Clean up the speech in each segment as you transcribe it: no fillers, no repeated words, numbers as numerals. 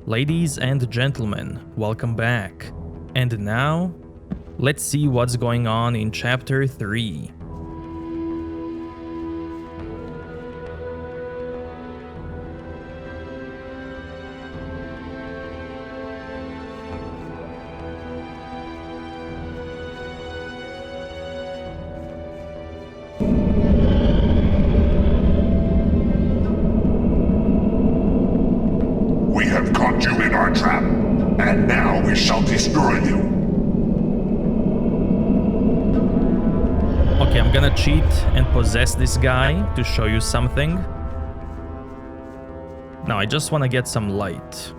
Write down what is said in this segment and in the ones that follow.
Ladies and gentlemen, welcome back. And now, let's see what's going on in Chapter 3. We have caught you in our trap, and now we shall destroy you. Okay, I'm gonna cheat and possess this guy to show you something. Now, I just want to get some light.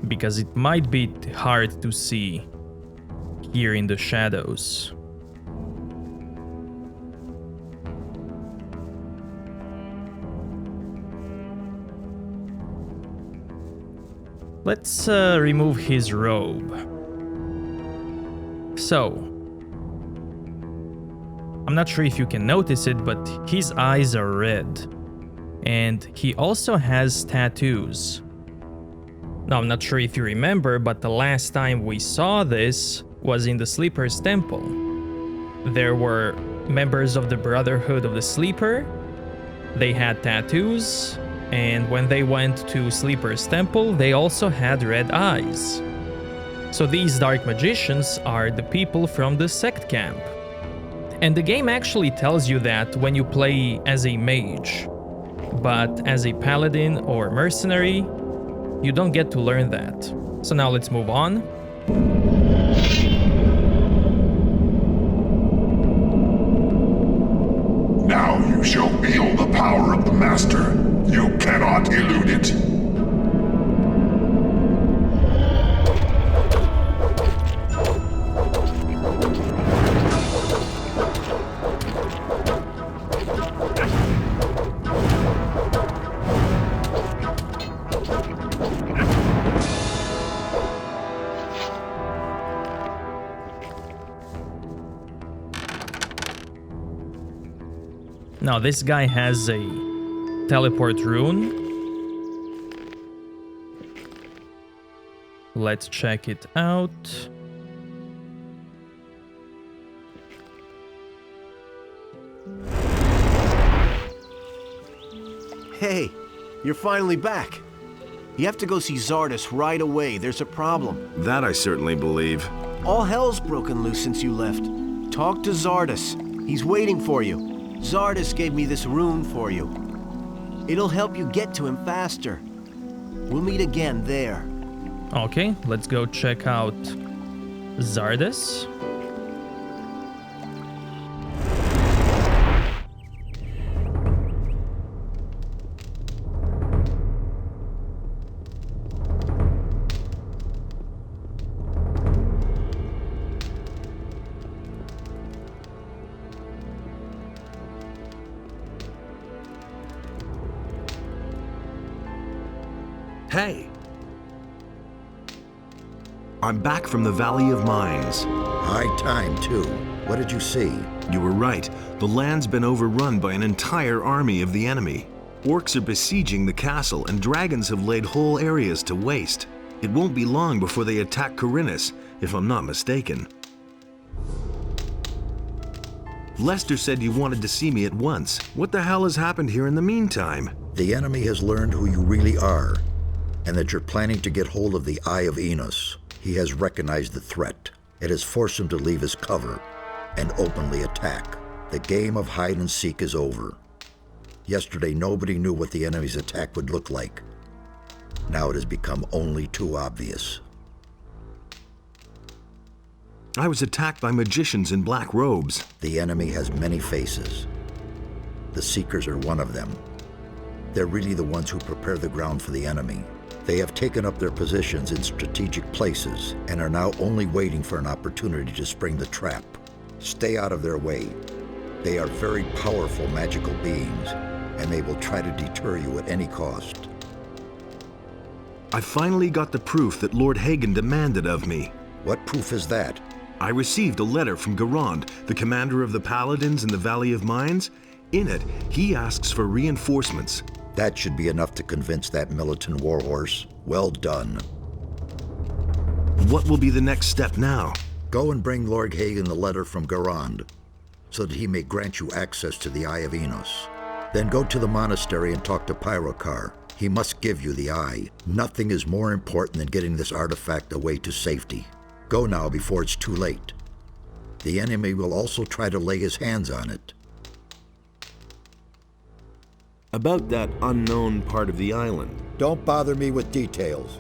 Because it might be hard to see here in the shadows. Let's remove his robe. So, I'm not sure if you can notice it, but his eyes are red. And he also has tattoos. Now, I'm not sure if you remember, but the last time we saw this was in the Sleeper's Temple. There were members of the Brotherhood of the Sleeper. They had tattoos. And when they went to Sleeper's Temple, they also had red eyes. So these dark magicians are the people from the sect camp. And the game actually tells you that when you play as a mage. But as a paladin or mercenary, you don't get to learn that. So now let's move on. Now you shall feel the power of the Master. You cannot elude it. Now this guy has a teleport rune. Let's check it out. Hey, you're finally back. You have to go see Xardas right away. There's a problem. That I certainly believe. All hell's broken loose since you left. Talk to Xardas. He's waiting for you. Xardas gave me this rune for you. It'll help you get to him faster. We'll meet again there. Okay, let's go check out Xardas. Hey! I'm back from the Valley of Mines. High time, too. What did you see? You were right. The land's been overrun by an entire army of the enemy. Orcs are besieging the castle, and dragons have laid whole areas to waste. It won't be long before they attack Corinus, if I'm not mistaken. Lester said you wanted to see me at once. What the hell has happened here in the meantime? The enemy has learned who you really are, and that you're planning to get hold of the Eye of Enos. He has recognized the threat. It has forced him to leave his cover and openly attack. The game of hide and seek is over. Yesterday, nobody knew what the enemy's attack would look like. Now it has become only too obvious. I was attacked by magicians in black robes. The enemy has many faces. The Seekers are one of them. They're really the ones who prepare the ground for the enemy. They have taken up their positions in strategic places and are now only waiting for an opportunity to spring the trap. Stay out of their way. They are very powerful magical beings, and they will try to deter you at any cost. I finally got the proof that Lord Hagen demanded of me. What proof is that? I received a letter from Garand, the commander of the Paladins in the Valley of Mines. In it, he asks for reinforcements. That should be enough to convince that militant warhorse. Well done. What will be the next step now? Go and bring Lord Hagen the letter from Garand, so that he may grant you access to the Eye of Enos. Then go to the monastery and talk to Pyrokar. He must give you the eye. Nothing is more important than getting this artifact away to safety. Go now before it's too late. The enemy will also try to lay his hands on it. About that unknown part of the island. Don't bother me with details.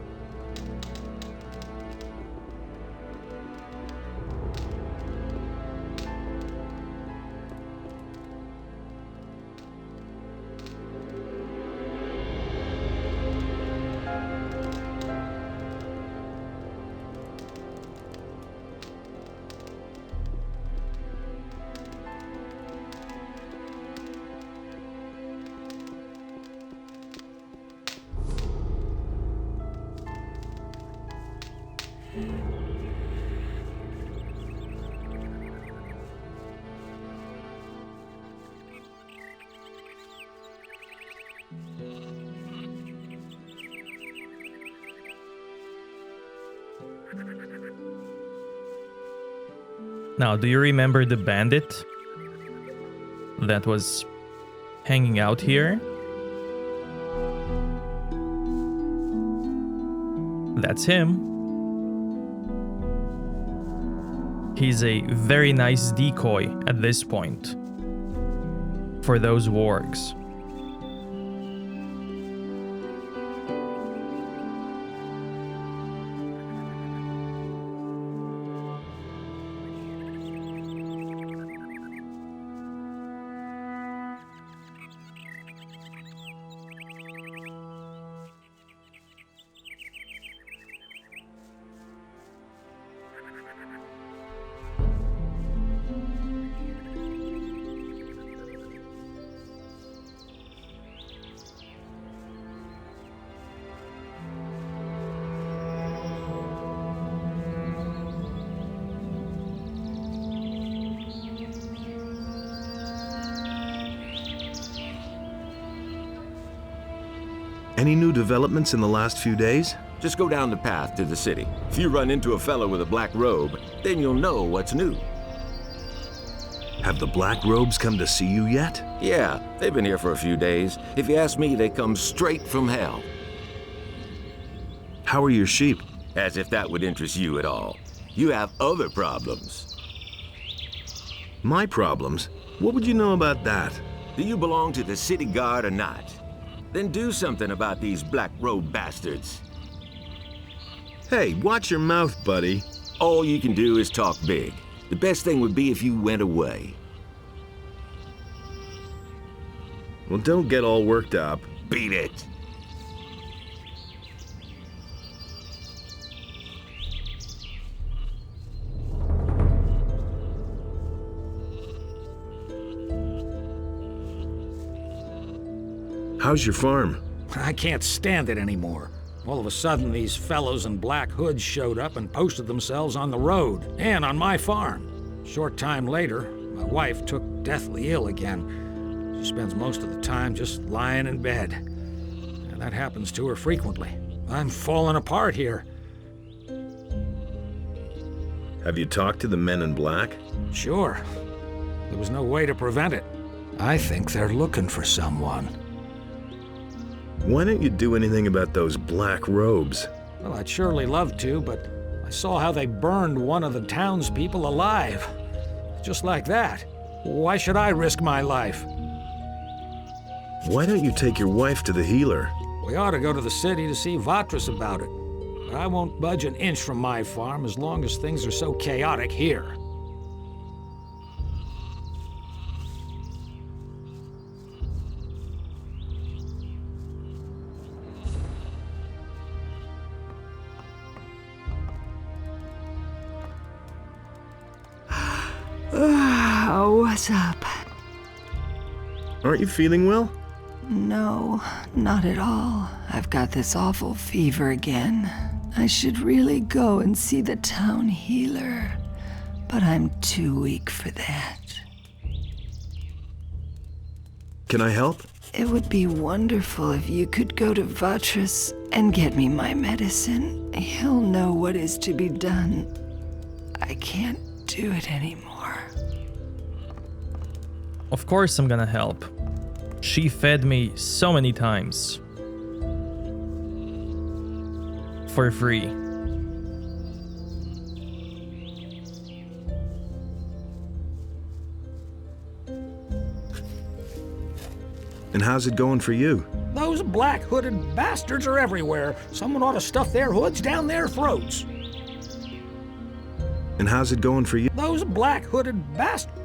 Now, do you remember the bandit that was hanging out here? That's him. He's a very nice decoy at this point for those wargs. Any new developments in the last few days? Just go down the path to the city. If you run into a fellow with a black robe, then you'll know what's new. Have the Black Robes come to see you yet? Yeah, they've been here for a few days. If you ask me, they come straight from hell. How are your sheep? As if that would interest you at all. You have other problems. My problems? What would you know about that? Do you belong to the city guard or not? Then do something about these black robe bastards. Hey, watch your mouth, buddy. All you can do is talk big. The best thing would be if you went away. Well, don't get all worked up. Beat it. How's your farm? I can't stand it anymore. All of a sudden, these fellows in black hoods showed up and posted themselves on the road and on my farm. Short time later, my wife took deathly ill again. She spends most of the time just lying in bed. And that happens to her frequently. I'm falling apart here. Have you talked to the men in black? Sure. There was no way to prevent it. I think they're looking for someone. Why don't you do anything about those black robes? Well, I'd surely love to, but I saw how they burned one of the townspeople alive. Just like that. Why should I risk my life? Why don't you take your wife to the healer? We ought to go to the city to see Vatras about it. But I won't budge an inch from my farm as long as things are so chaotic here. What's up? Aren't you feeling well? No, not at all. I've got this awful fever again. I should really go and see the town healer, but I'm too weak for that. Can I help? It would be wonderful if you could go to Vatras and get me my medicine. He'll know what is to be done. I can't do it anymore. Of course I'm gonna help. She fed me so many times. For free. And how's it going for you? Those black-hooded bastards are everywhere. Someone ought to stuff their hoods down their throats. And how's it going for you? Those black-hooded bastards.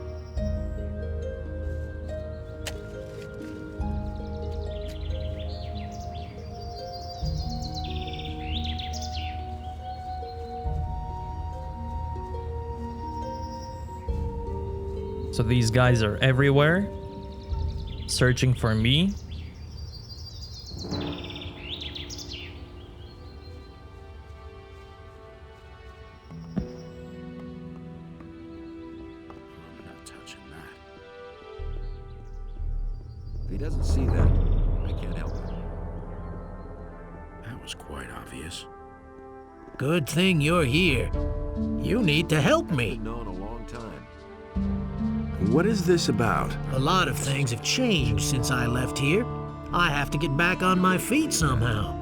So these guys are everywhere, searching for me. If he doesn't see that, I can't help him. That was quite obvious. Good thing you're here. You need to help me. I've known a long time. What is this about? A lot of things have changed since I left here. I have to get back on my feet somehow.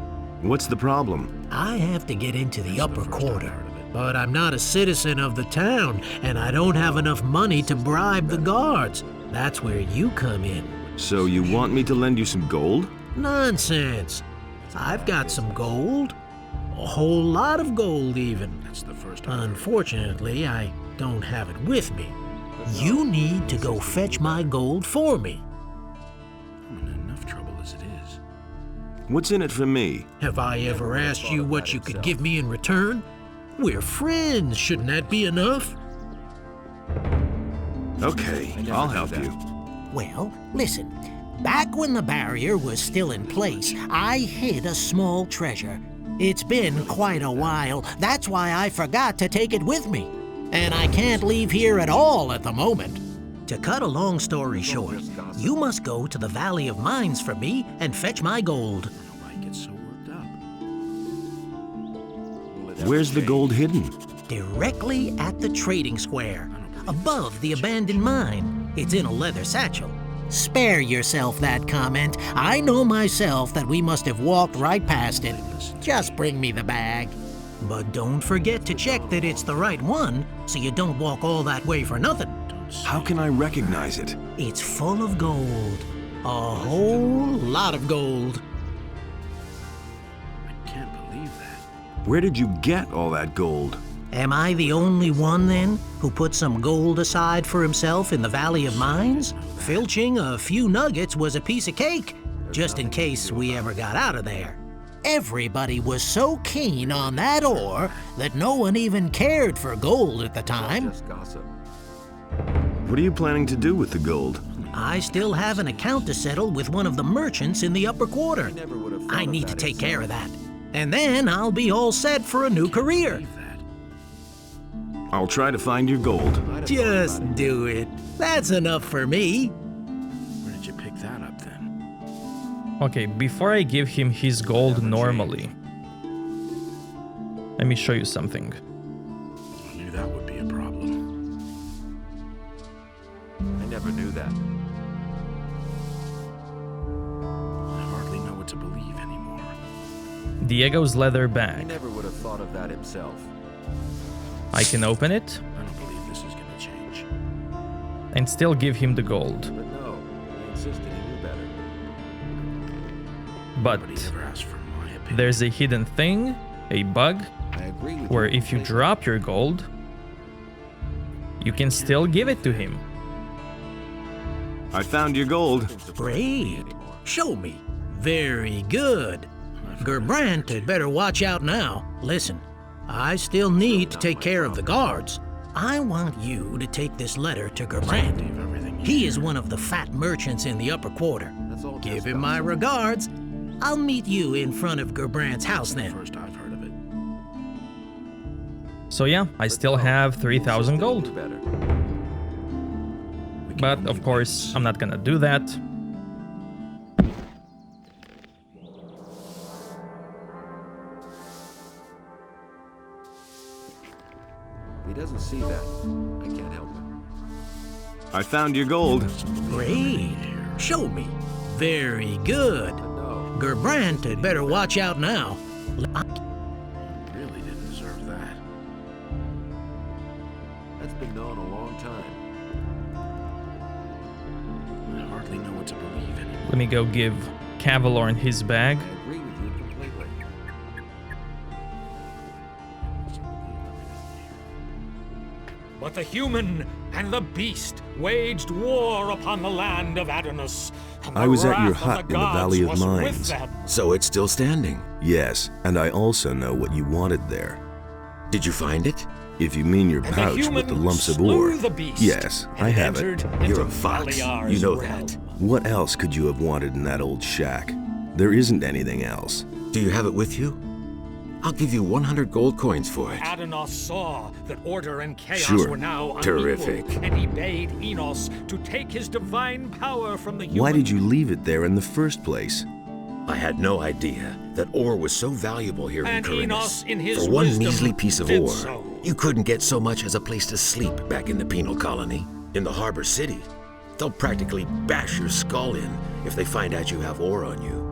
What's the problem? I have to get into the upper quarter, but I'm not a citizen of the town, and I don't have enough money to bribe the guards. That's where you come in. So you want me to lend you some gold? Nonsense. I've got some gold. A whole lot of gold, even. That's the first. Unfortunately, I don't have it with me. You need to go fetch my gold for me. I'm in enough trouble as it is. What's in it for me? Have I ever asked you what you could give me in return? We're friends, shouldn't that be enough? Okay, I'll help you. Well, listen. Back when the barrier was still in place, I hid a small treasure. It's been quite a while. That's why I forgot to take it with me. And I can't leave here at all at the moment. To cut a long story short, you must go to the Valley of Mines for me and fetch my gold. Why get so worked up? Where's the gold hidden? Directly at the trading square, above the abandoned mine. It's in a leather satchel. Spare yourself that comment. I know myself that we must have walked right past it. Just bring me the bag. But don't forget to check that it's the right one, so you don't walk all that way for nothing. How can I recognize it? It's full of gold. A whole lot of gold. I can't believe that. Where did you get all that gold? Am I the only one, then, who put some gold aside for himself in the Valley of Mines? Filching a few nuggets was a piece of cake, just in case we ever got out of there. Everybody was so keen on that ore that no one even cared for gold at the time. Just gossip. What are you planning to do with the gold? I still have an account to settle with one of the merchants in the upper quarter. Never would have thought I of need to that take care of himself. that. And then I'll be all set for a new career. I'll try to find your gold. Just do it. That's enough for me. Where did you pick that up then? Okay, before I give him his gold normally, let me show you something. I knew that would be a problem. I never knew that. I hardly know what to believe anymore. Diego's leather He bag. never would have thought of that himself. I can open it I don't believe this is gonna change. and still give him the gold. But no, he insisted he knew better. But Nobody ever asked for my opinion. there's a hidden thing, a bug, I agree with where you if you completely. drop your gold, you can still give it to him. I found your gold. Great. Show me. Very good. Gerbrand had better watch out now. Listen, I still need to take care of the guards. I want you to take this letter to Gerbrand. He is one of the fat merchants in the upper quarter. That's all Give just him my gossip. regards. I'll meet you in front of Gerbrand's house then. First I've heard of it. So yeah, I still have 3,000 Insisted he gold. knew better. But of course, I'm not gonna do that. he doesn't see that, I can't help him. I found your gold. Great. Show me. Very good. Gerbrand had better watch out now. Really didn't deserve that. That's been known a long time. I hardly know what to believe in. Let me go give Cavalorn his bag. I agree with you completely. But the human and the beast waged war upon the land of Adonis. And I the was at your wrath hut of the in the Valley of gods was with Mines. them. So it's still standing. Yes, and I also know what you wanted there. Did you find it? If you mean your And the pouch with human the lumps of slew ore. the beast, Yes, and I have it. entered into You're a fox. Beliar's You know realm. that. What else could you have wanted in that old shack? There isn't anything else. Do you have it with you? I'll give you 100 gold coins for it. Adonis saw that order and chaos Sure. were now unequal, Terrific. and he bade Enos to take his divine power from the human. Why did you leave it there in the first place? I had no idea that ore was so valuable here And in Corinth. Enos, in his For one wisdom, measly piece of did ore, so. you couldn't get so much as a place to sleep back in the penal colony. In the harbor city, they'll practically bash your skull in if they find out you have ore on you.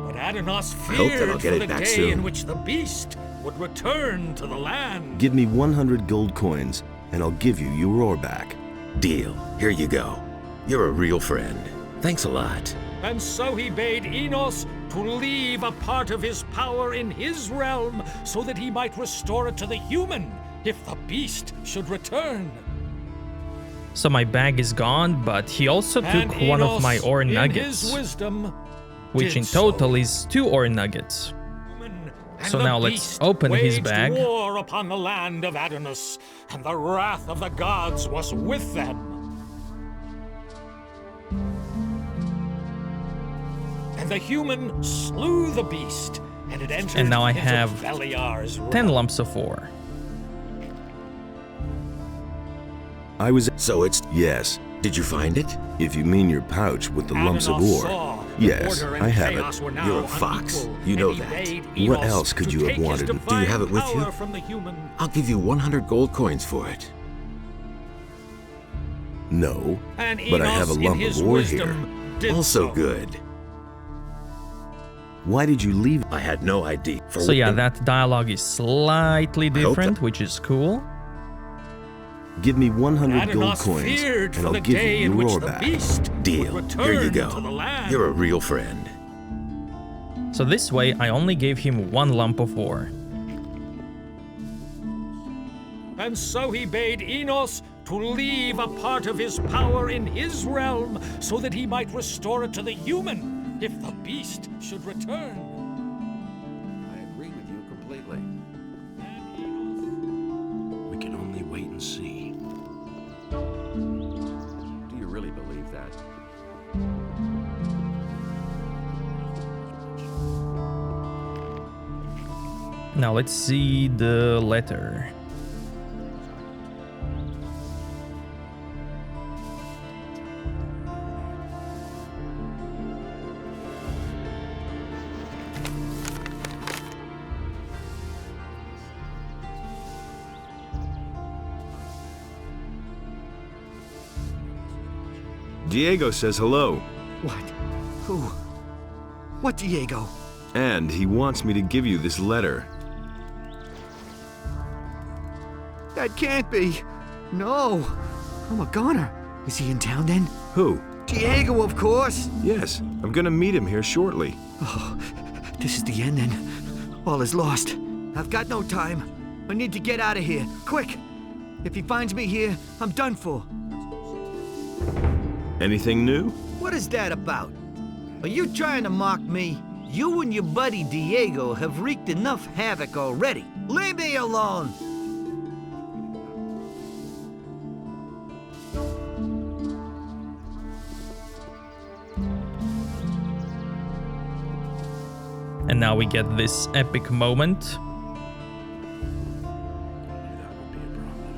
But Adonis hope that I'll feared get for it the back day soon. in which the beast would return to the land. Give me 100 gold coins, and I'll give you your ore back. Deal. Here you go. You're a real friend. Thanks a lot. And so he bade Enos to leave a part of his power in his realm so that he might restore it to the human if the beast should return. So my bag is gone, but he also And took one of my Enos, ore in nuggets, his wisdom, which did in total so. is 2 ore nuggets. And So the now let's beast open his waged bag. war upon the land of Adonis, and the wrath of the gods was with them. And the human slew the beast, and it entered And now I into have Beliar's 10 realm. lumps of ore. I was. So it's... Yes, Did you find it? if you mean your pouch with the lumps of Adonis ore. saw that Yes, order and I have chaos it. were now You're a fox. unequal, You know and he that. bade What Enos else could to you have take his wanted? Do you divine have it with you? power from the human. I'll give you 100 gold coins for it. No, And but I have a Enos, in lump his of ore wisdom, here. did Also so. good. Why did you leave? I had no idea. For So yeah, one- that dialogue is slightly hope different, that- which is cool. Give me 100 gold Adonis coins, feared and for I'll the give day you in your which ore the back. beast Deal. would Here you return go. to the land. You're a real friend. So this way, I only gave him 1 lump of ore. And so he bade Enos to leave a part of his power in his realm so that he might restore it to the human if the beast should return. I agree with you completely. We can only wait and see. Do you really believe that? Now let's see the letter. Diego says hello, What? Who? What Diego? and he wants me to give you this letter. That can't be. No. I'm a goner. Is he in town then? Who? Diego, of course. Yes, I'm gonna meet him here shortly. Oh, this is the end then. All is lost. I've got no time. I need to get out of here. Quick! If he finds me here, I'm done for. Anything new? What is that about? Are you trying to mock me? You and your buddy Diego have wreaked enough havoc already. Leave me alone! And now we get this epic moment. That would be a problem.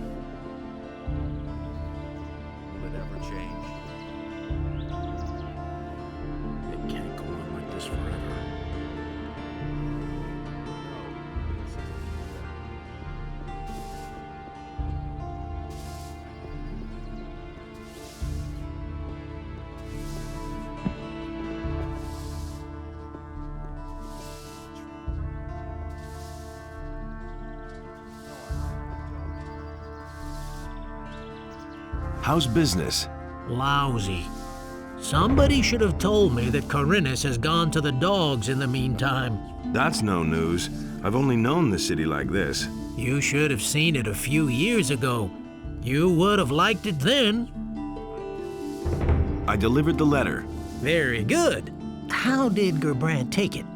Will it ever change? It can't go on like this forever. How's business? Lousy. Somebody should have told me that Corinus has gone to the dogs in the meantime. That's no news. I've only known the city like this. You should have seen it a few years ago. You would have liked it then. I delivered the letter. Very good. How did Gerbrand take it?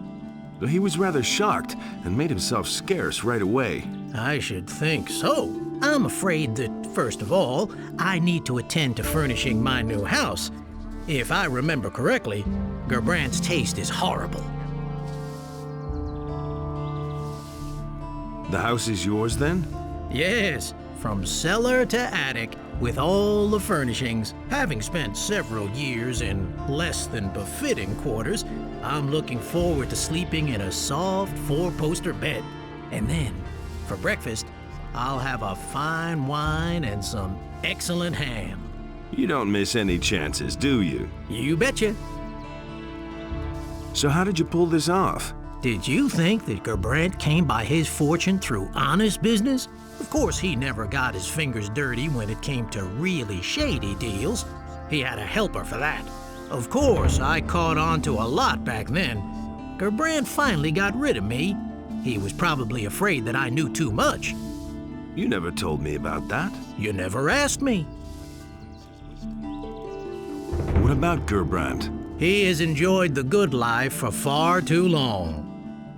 He was rather shocked and made himself scarce right away. I should think so. I'm afraid that, first of all, I need to attend to furnishing my new house. If I remember correctly, Gerbrand's taste is horrible. The house is yours then? Yes, from cellar to attic, with all the furnishings. Having spent several years in less than befitting quarters, I'm looking forward to sleeping in a soft four-poster bed. And then, for breakfast, I'll have a fine wine and some excellent ham. You don't miss any chances, do you? You betcha. So how did you pull this off? Did you think that Gerbrand came by his fortune through honest business? Of course, he never got his fingers dirty when it came to really shady deals. He had a helper for that. Of course, I caught on to a lot back then. Gerbrand finally got rid of me. He was probably afraid that I knew too much. You never told me about that. You never asked me. What about Gerbrand? He has enjoyed the good life for far too long.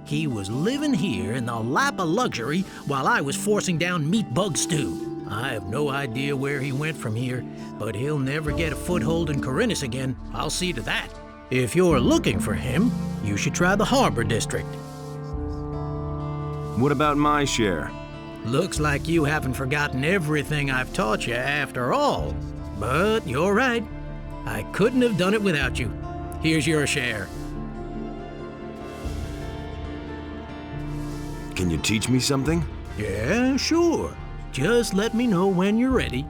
He was living here in the lap of luxury while I was forcing down meat bug stew. I have no idea where he went from here, but he'll never get a foothold in Corinus again. I'll see to that. If you're looking for him, you should try the Harbor District. What about my share? Looks like you haven't forgotten everything I've taught you after all. But you're right. I couldn't have done it without you. Here's your share. Can you teach me something? Yeah, sure. Just let me know when you're ready.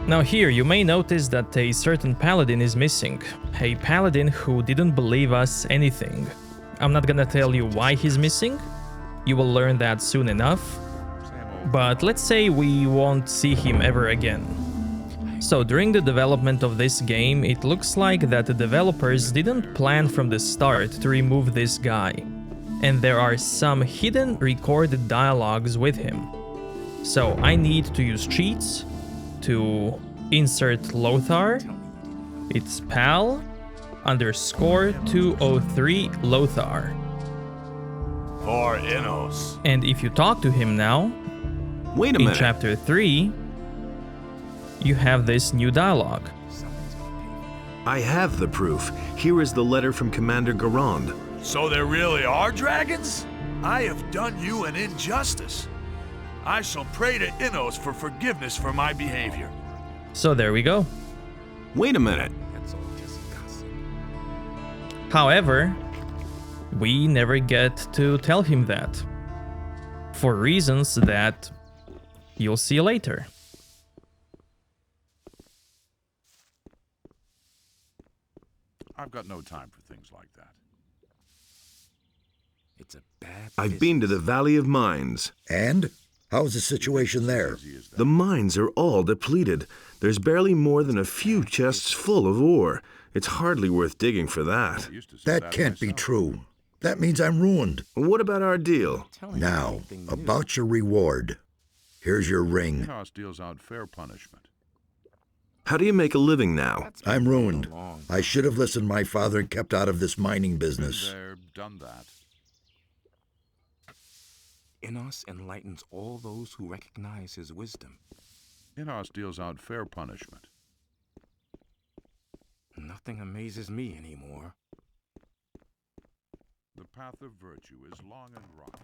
Now here you may notice that a certain paladin is missing. A paladin who didn't believe us anything. I'm not gonna tell you why he's missing. You will learn that soon enough. But let's say we won't see him ever again. So during the development of this game, it looks like that the developers didn't plan from the start to remove this guy. And there are some hidden recorded dialogues with him. So I need to use cheats to insert Lothar. It's pal _203 Lothar. For Innos. And if you talk to him now, Wait a in minute. chapter 3, you have this new dialogue. I have the proof. Here is the letter from Commander Garand. So there really are dragons? I have done you an injustice. I shall pray to Innos for forgiveness for my behavior. So there we go. Wait a minute. However, we never get to tell him that. For reasons that you'll see later. I've got no time for things like that. It's a bad I've been to the Valley of Mines. And? How's the situation there? The mines are all depleted. There's barely more than a few chests full of ore. It's hardly worth digging for that. That can't be true. That means I'm ruined. What about our deal? Now, about your reward. Here's your ring. Innos deals out fair punishment. How do you make a living now? I'm ruined. I should have listened to my father and kept out of this mining business. There, done that. Innos enlightens all those who recognize his wisdom. Innos deals out fair punishment. Nothing amazes me anymore. The path of virtue is long and rocky.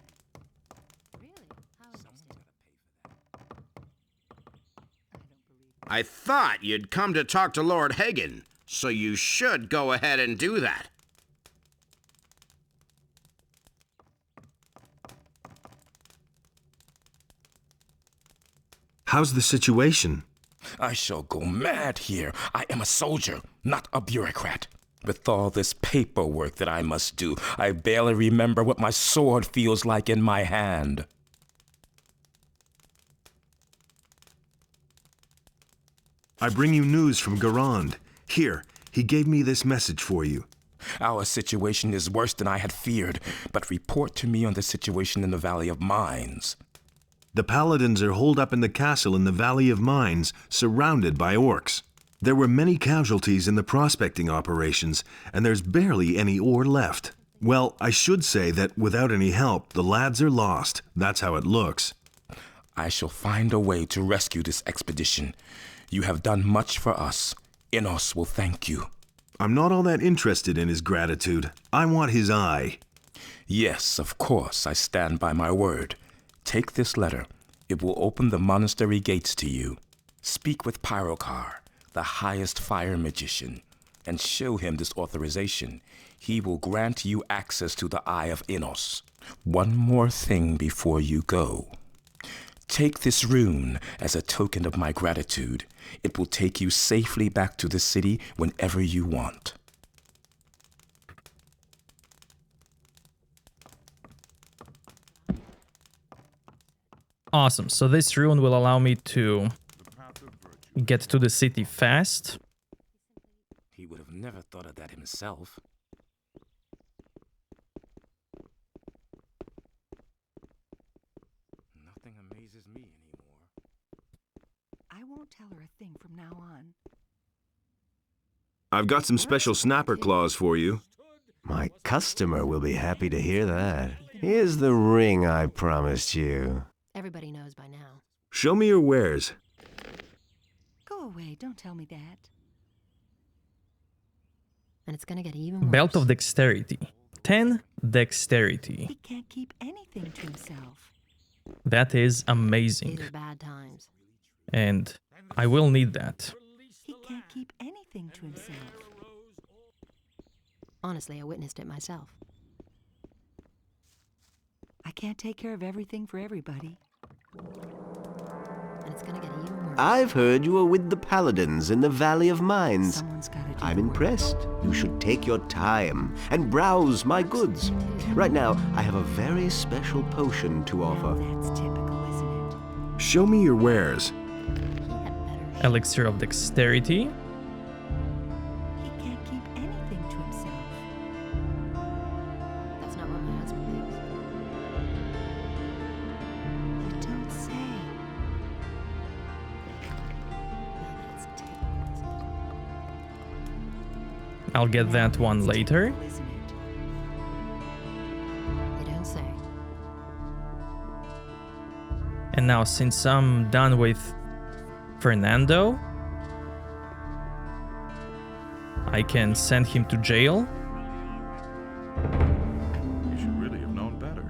I thought you'd come to talk to Lord Hagen, so you should go ahead and do that. How's the situation? I shall go mad here. I am a soldier, not a bureaucrat. With all this paperwork that I must do, I barely remember what my sword feels like in my hand. I bring you news from Garand. Here, he gave me this message for you. Our situation is worse than I had feared, but report to me on the situation in the Valley of Mines. The Paladins are holed up in the castle in the Valley of Mines, surrounded by orcs. There were many casualties in the prospecting operations, and there's barely any ore left. Well, I should say that without any help, the lads are lost. That's how it looks. I shall find a way to rescue this expedition. You have done much for us. Innos will thank you. I'm not all that interested in his gratitude. I want his eye. Yes, of course, I stand by my word. Take this letter. It will open the monastery gates to you. Speak with Pyrokar, the highest fire magician, and show him this authorization. He will grant you access to the Eye of Innos. One more thing before you go. Take this rune as a token of my gratitude. It will take you safely back to the city whenever you want. Awesome. So this rune will allow me to get to the city fast. He would have never thought of that himself. Nothing amazes me anymore. I won't tell her a thing from now on. I've got some special snapper claws for you. My customer will be happy to hear that. Here's the ring I promised you. Everybody knows by now. Show me your wares. Go away, don't tell me that. And it's gonna get even worse. Belt of Dexterity. 10 Dexterity. He can't keep anything to himself. That is amazing. These are bad times. And I will need that. He can't keep anything to himself. Honestly, I witnessed it myself. I can't take care of everything for everybody. And it's gonna get even worse. I've heard you were with the Paladins in the Valley of Mines. Someone's gotta do I'm the work. impressed. You should take your time and browse my goods. Right now, I have a very special potion to offer. That's typical, isn't it? Show me your wares. Elixir of Dexterity. He can't keep anything to himself. That's not what my husband thinks. You don't say. That's typical, isn't it? I'll get that one later. Isn't it? They don't say. And now, since I'm done with Fernando, I can send him to jail. You should really have known better.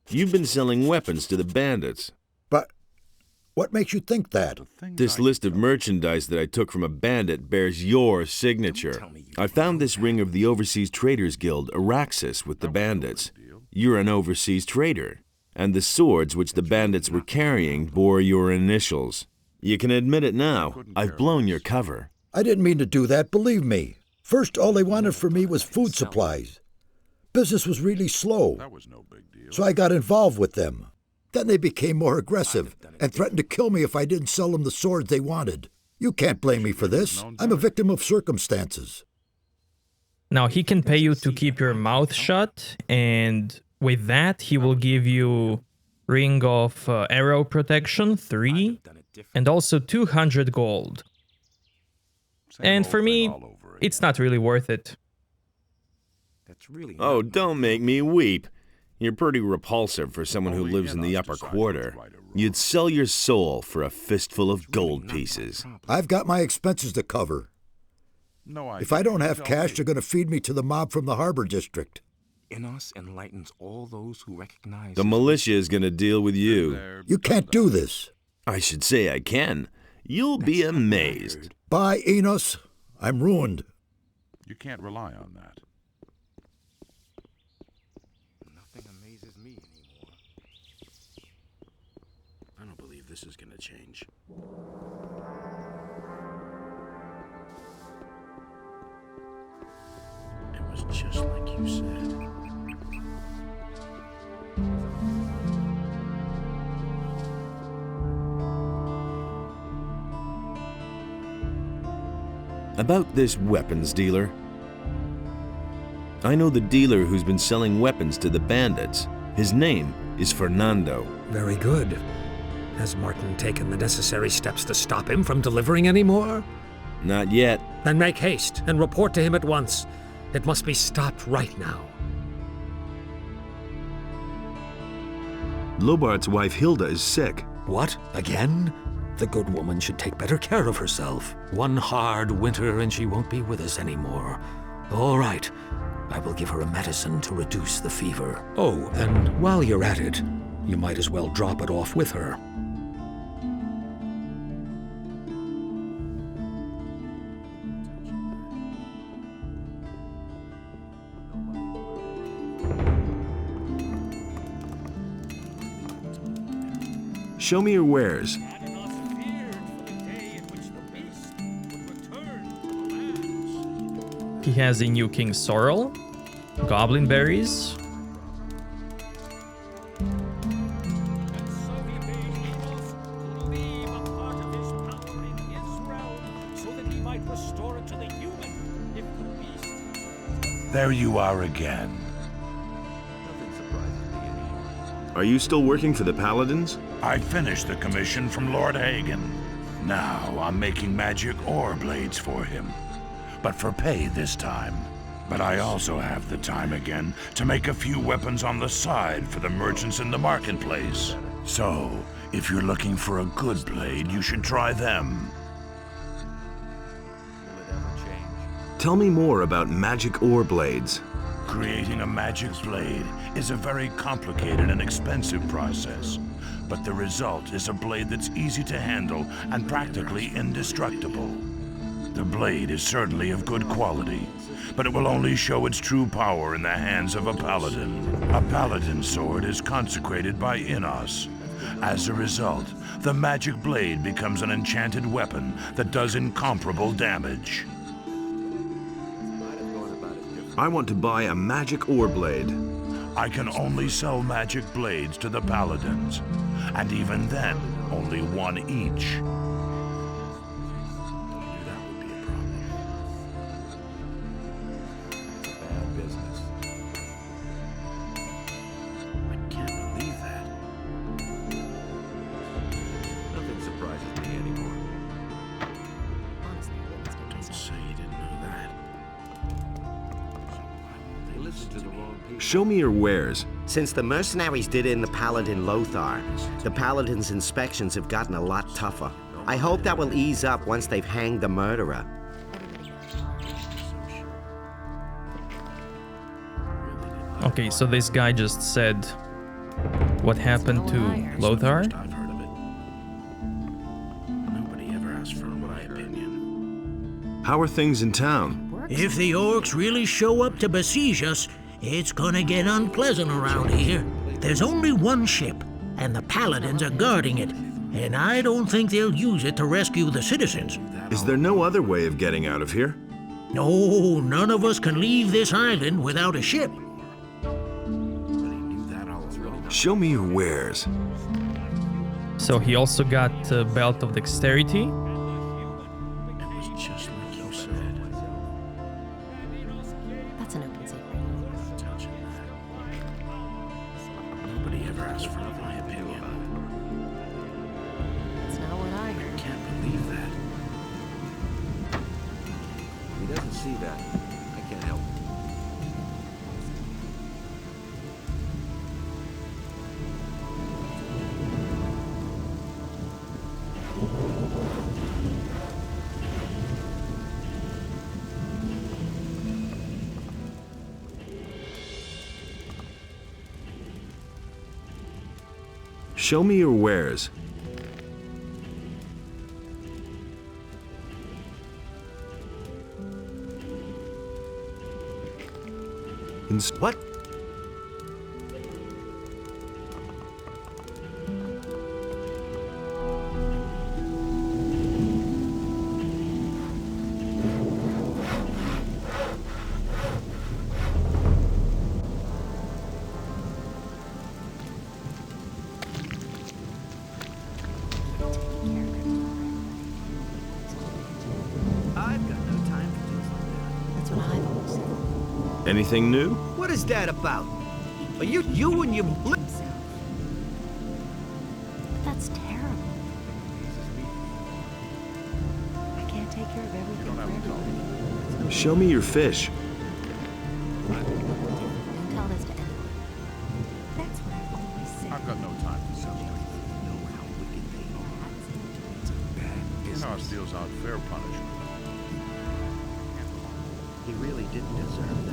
You've been selling weapons to the bandits. But what makes you think that? This list of merchandise that I took from a bandit bears your signature. I found this ring of the Overseas Traders Guild, Araxis, with the bandits. You're an overseas trader. And the swords which the bandits were carrying bore your initials. You can admit it now. I've blown your cover. I didn't mean to do that, believe me. First, all they wanted from me was food supplies. Business was really slow, That was no big deal. so I got involved with them. Then they became more aggressive and threatened to kill me if I didn't sell them the swords they wanted. You can't blame me for this. I'm a victim of circumstances. Now, he can pay you to keep your mouth shut, and with that, he will give you Ring of Arrow Protection, 3, and also 200 gold. And for me, it's not really worth it. Oh, don't make me weep. You're pretty repulsive for someone who lives in the upper quarter. You'd sell your soul for a fistful of gold pieces. I've got my expenses to cover. If I don't have cash, they're going to feed me to the mob from the harbor district. Innos enlightens all those who recognize... The militia is going to deal with you. You can't do this. I should say I can. You'll be amazed. Bye, Enos. I'm ruined. You can't rely on that. Nothing amazes me anymore. I don't believe this is gonna change. just like you said. About this weapons dealer. I know the dealer who's been selling weapons to the bandits. His name is Fernando. Very good. Has Martin taken the necessary steps to stop him from delivering any more? Not yet. Then make haste and report to him at once. It must be stopped right now. Lobart's wife Hilda is sick. What? Again? The good woman should take better care of herself. One hard winter and she won't be with us anymore. All right. I will give her a medicine to reduce the fever. Oh, and while you're at it, you might as well drop it off with her. Show me your wares. He has a new King Sorrel, goblin berries, There you are again. Are you still working for the Paladins? I finished the commission from Lord Hagen. Now I'm making magic ore blades for him. But for pay this time. But I also have the time again to make a few weapons on the side for the merchants in the marketplace. So, if you're looking for a good blade, you should try them. Tell me more about magic ore blades. Creating a magic blade is a very complicated and expensive process. But the result is a blade that's easy to handle and practically indestructible. The blade is certainly of good quality, but it will only show its true power in the hands of a paladin. A paladin sword is consecrated by Innos. As a result, the magic blade becomes an enchanted weapon that does incomparable damage. I want to buy a magic ore blade. I can only sell magic blades to the paladins, and even then, only one each. Show me your wares. Since the mercenaries did in the Paladin Lothar, the Paladin's inspections have gotten a lot tougher. I hope that will ease up once they've hanged the murderer. Okay, so this guy just said what happened to Lothar? Nobody ever asked for my opinion. How are things in town? If the orcs really show up to besiege us, it's gonna get unpleasant around here. There's only one ship, and the Paladins are guarding it, and I don't think they'll use it to rescue the citizens. Is there no other way of getting out of here? No, none of us can leave this island without a ship. Show me your wares. So he also got the Belt of Dexterity. Just like you said. That's an open secret. Nobody ever asked for my opinion. That's not what I heard. I can't believe that. He doesn't see that. I can't help. Show me your wares. What? I've got no time for things like that. That's what I've always said. Anything new? What is that about? Are you and your... That's terrible. I can't take care of everything for everybody. Show me your fish. Don't tell this to anyone. That's what I always say. I've got no time for celebrate. Xardas deals out fair punishment. He really didn't deserve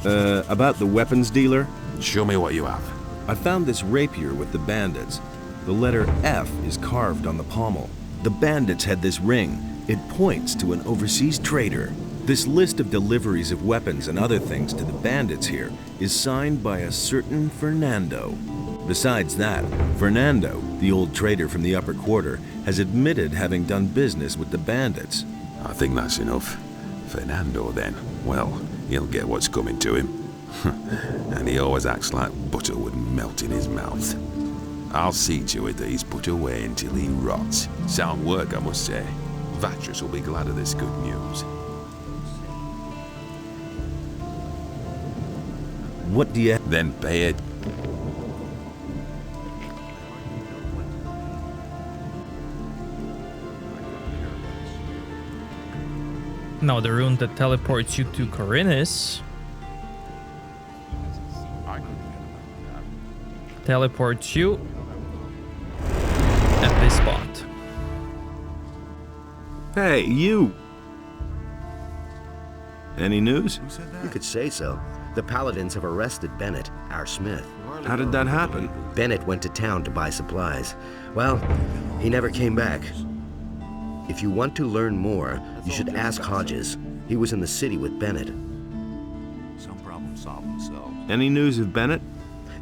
that. About the weapons dealer? Show me what you have. I found this rapier with the bandits. The letter F is carved on the pommel. The bandits had this ring. It points to an overseas trader. This list of deliveries of weapons and other things to the bandits here is signed by a certain Fernando. Besides that, Fernando, the old trader from the upper quarter, has admitted having done business with the bandits. I think that's enough. Fernando, then. Well, he'll get what's coming to him. And he always acts like butter would melt in his mouth. I'll see to it that he's put away until he rots. Sound work, I must say. Vatras will be glad of this good news. What do you... Then pay it. Now the rune that teleports you to Corinus teleports you at this spot. Hey, you! Any news? You could say so. The Paladins have arrested Bennett, our smith. How did that happen? Bennett went to town to buy supplies. Well, he never came back. If you want to learn more, you should ask Hodges. He was in the city with Bennett. Some problems solve themselves. Any news of Bennett?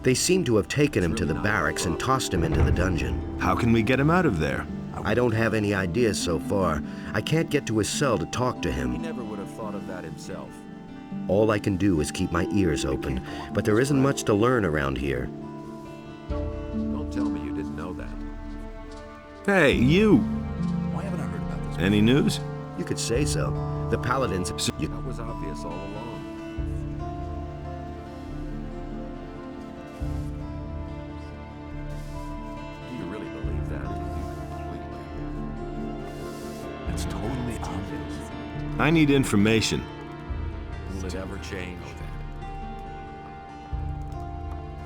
They seem to have taken him to the barracks and tossed him into the dungeon. How can we get him out of there? I don't have any ideas so far. I can't get to his cell to talk to He him. never would have thought of that himself. All I can do is keep my ears open, but there isn't much to learn around here. Don't tell me you didn't know that. Hey, you! Why haven't I heard about this? Any news? You could say so. The Paladins... That was obvious all along. Do you really believe that? It's totally obvious. I need information. Will it ever change?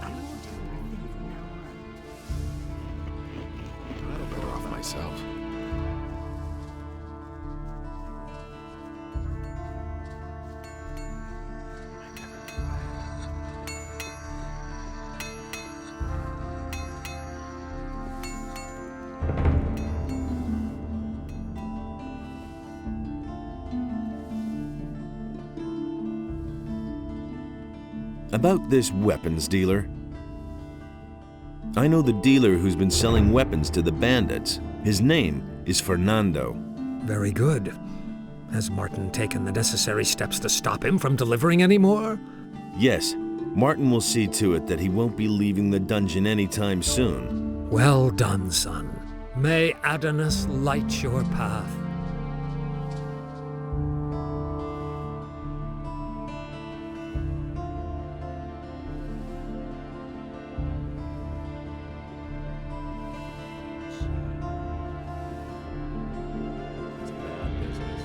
I'm better off myself. About this weapons dealer. I know the dealer who's been selling weapons to the bandits. His name is Fernando. Very good. Has Martin taken the necessary steps to stop him from delivering any more? Yes, Martin will see to it that he won't be leaving the dungeon anytime soon. Well done, son. May Adonis light your path. It's bad business.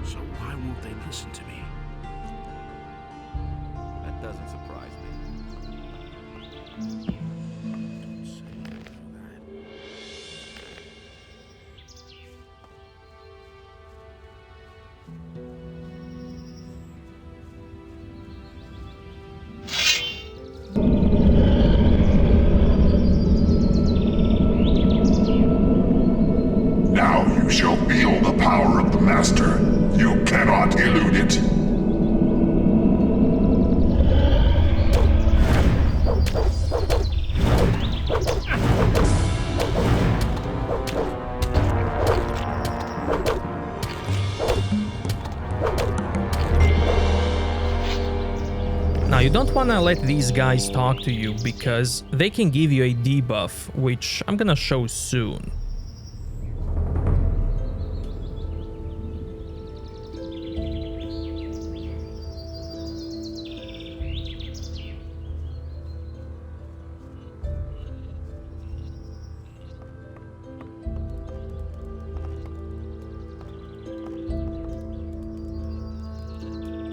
So why won't they listen to me? That doesn't surprise me. Now you shall feel the power of the Master. You cannot elude it. Now, you don't want to let these guys talk to you because they can give you a debuff, which I'm gonna show soon.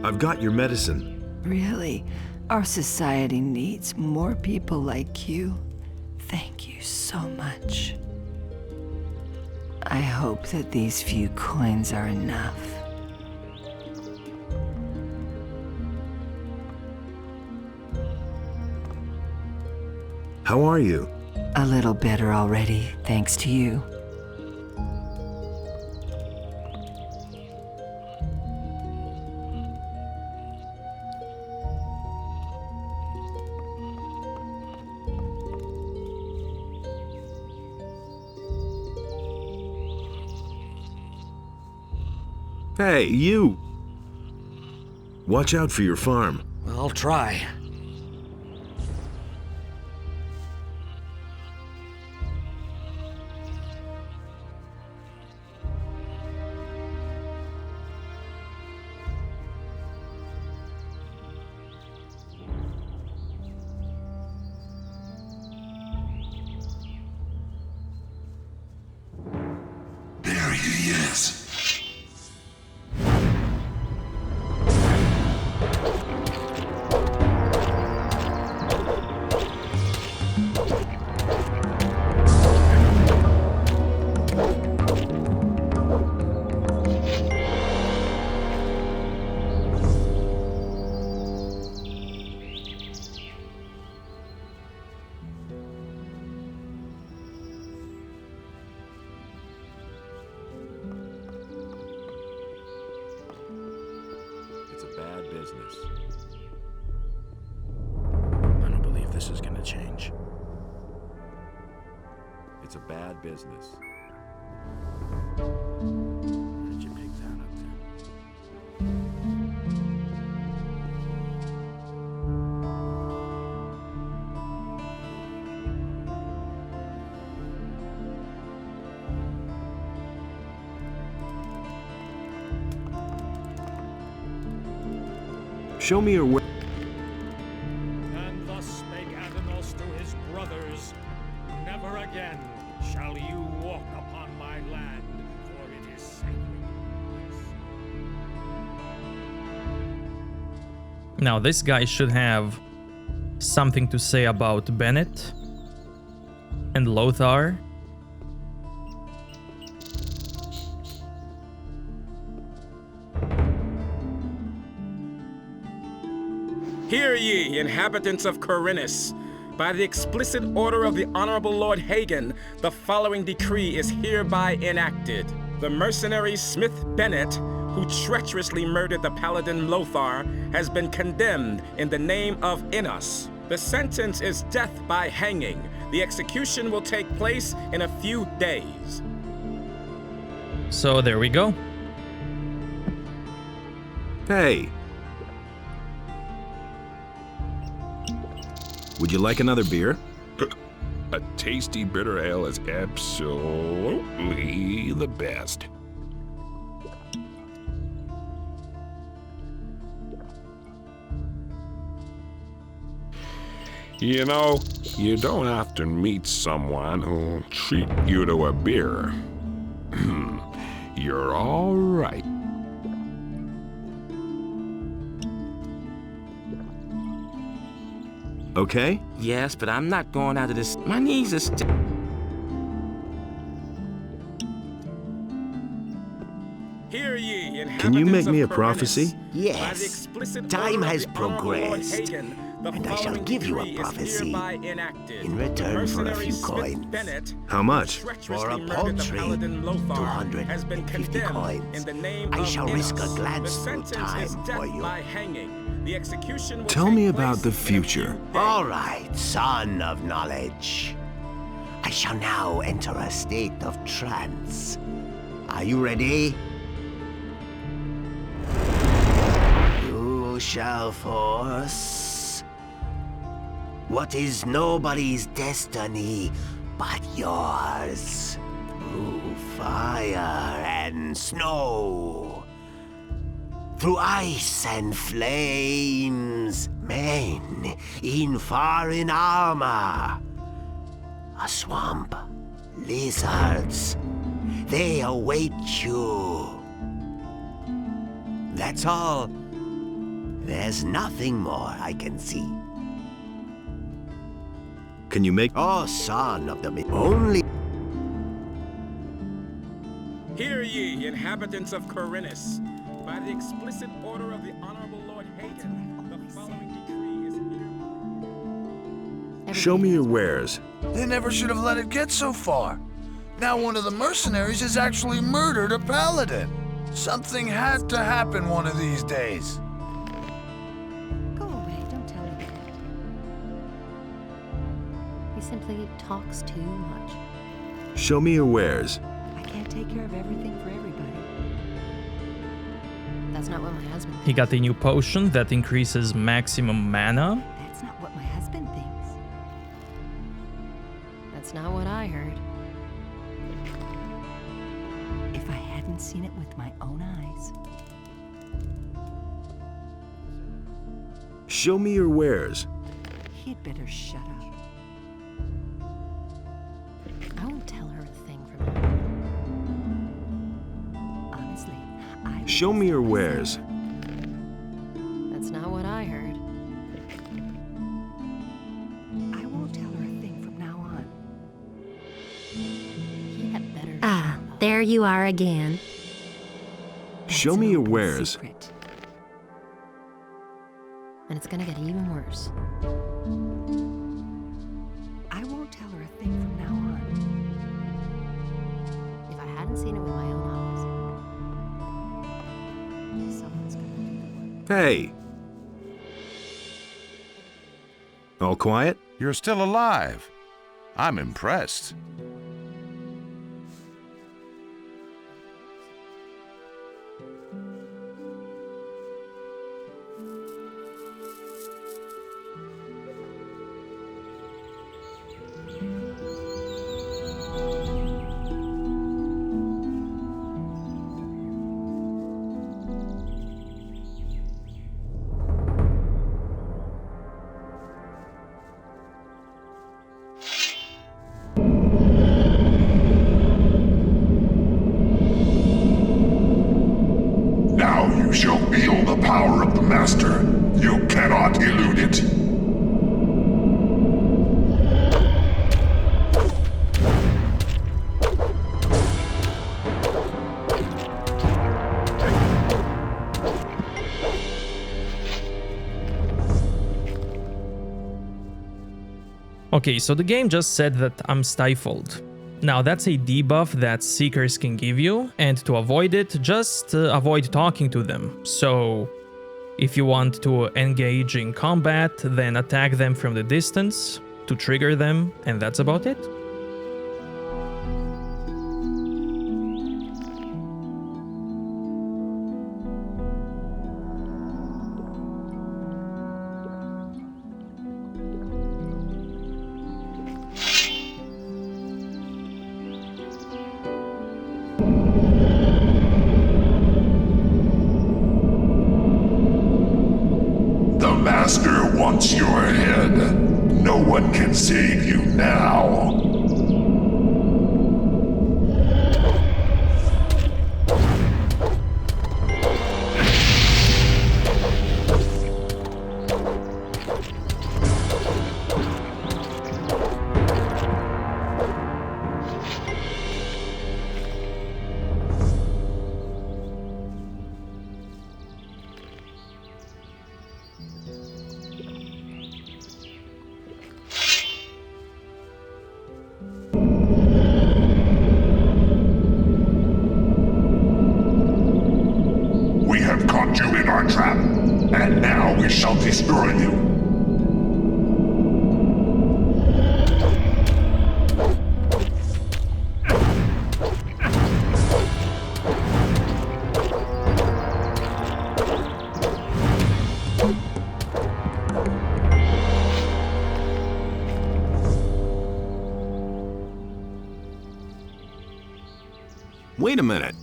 I've got your medicine. Really, our society needs more people like you. Thank you so much. I hope that these few coins are enough. How are you? A little better already, thanks to you. Hey, you! Watch out for your farm. I'll try. There he is. It's a bad business. I don't believe this is gonna change. It's a bad business. Where'd you pick that up then? Show me your way. And thus spake Adanos to his brothers, never again shall you walk upon my land, for it is sacred. Now, this guy should have something to say about Bennett and Lothar. Hear ye, inhabitants of Corinus. By the explicit order of the Honorable Lord Hagen, the following decree is hereby enacted. The mercenary Smith Bennett, who treacherously murdered the paladin Lothar, has been condemned in the name of Innos. The sentence is death by hanging. The execution will take place in a few days. So there we go. Hey! Would you like another beer? A tasty bitter ale is absolutely the best. You know, you don't often meet someone who'll treat you to a beer. You're all right. Okay? Yes, but I'm not going out of this. My knees are still. Hear ye, Can you make me a of Corinus. prophecy? Yes. Time has progressed, and I shall give you a prophecy in return for a few coins. How much? For a paltry 250 coins. I shall risk a glance through time for you. Tell me about the future. All right, son of knowledge. I shall now enter a state of trance. Are you ready? You shall force what is nobody's destiny but yours. Through fire and snow, through ice and flames, men in foreign armor, a swamp, lizards, they await you. That's all. There's nothing more I can see. Can you make... Oh, son of the... Only... Hear ye, inhabitants of Corinus. By the explicit order of the Honorable Lord Hagen, the following decree is... Show me your wares. They never should have let it get so far. Now one of the mercenaries has actually murdered a paladin. Something had to happen one of these days. Go away, don't tell me that. He simply talks too much. Show me your wares. I can't take care of everything for everybody. That's not what my husband thinks. He got a new potion that increases maximum mana. That's not what my husband thinks. That's not what I heard. If I hadn't seen it with my own eyes. Show me your wares. He'd better shut up. I won't tell her a thing from now. Honestly, I... Show me your wares. That's not what I heard. I won't tell her a thing from now on. He had better... Ah, there you are again. Show me your wares. Secret. And it's gonna get even worse. I won't tell her a thing from now on. If I hadn't seen it with my own eyes, someone's gonna do the work. Hey! All quiet? You're still alive. I'm impressed. Now you shall feel the power of the Master. You cannot elude it. Okay, so the game just said that I'm stifled. Now that's a debuff that Seekers can give you, and to avoid it, just avoid talking to them. So if you want to engage in combat, then attack them from the distance to trigger them, and that's about it. The Master wants your head. No one can save you now. We have caught you in our trap, and now we shall destroy you. Wait a minute.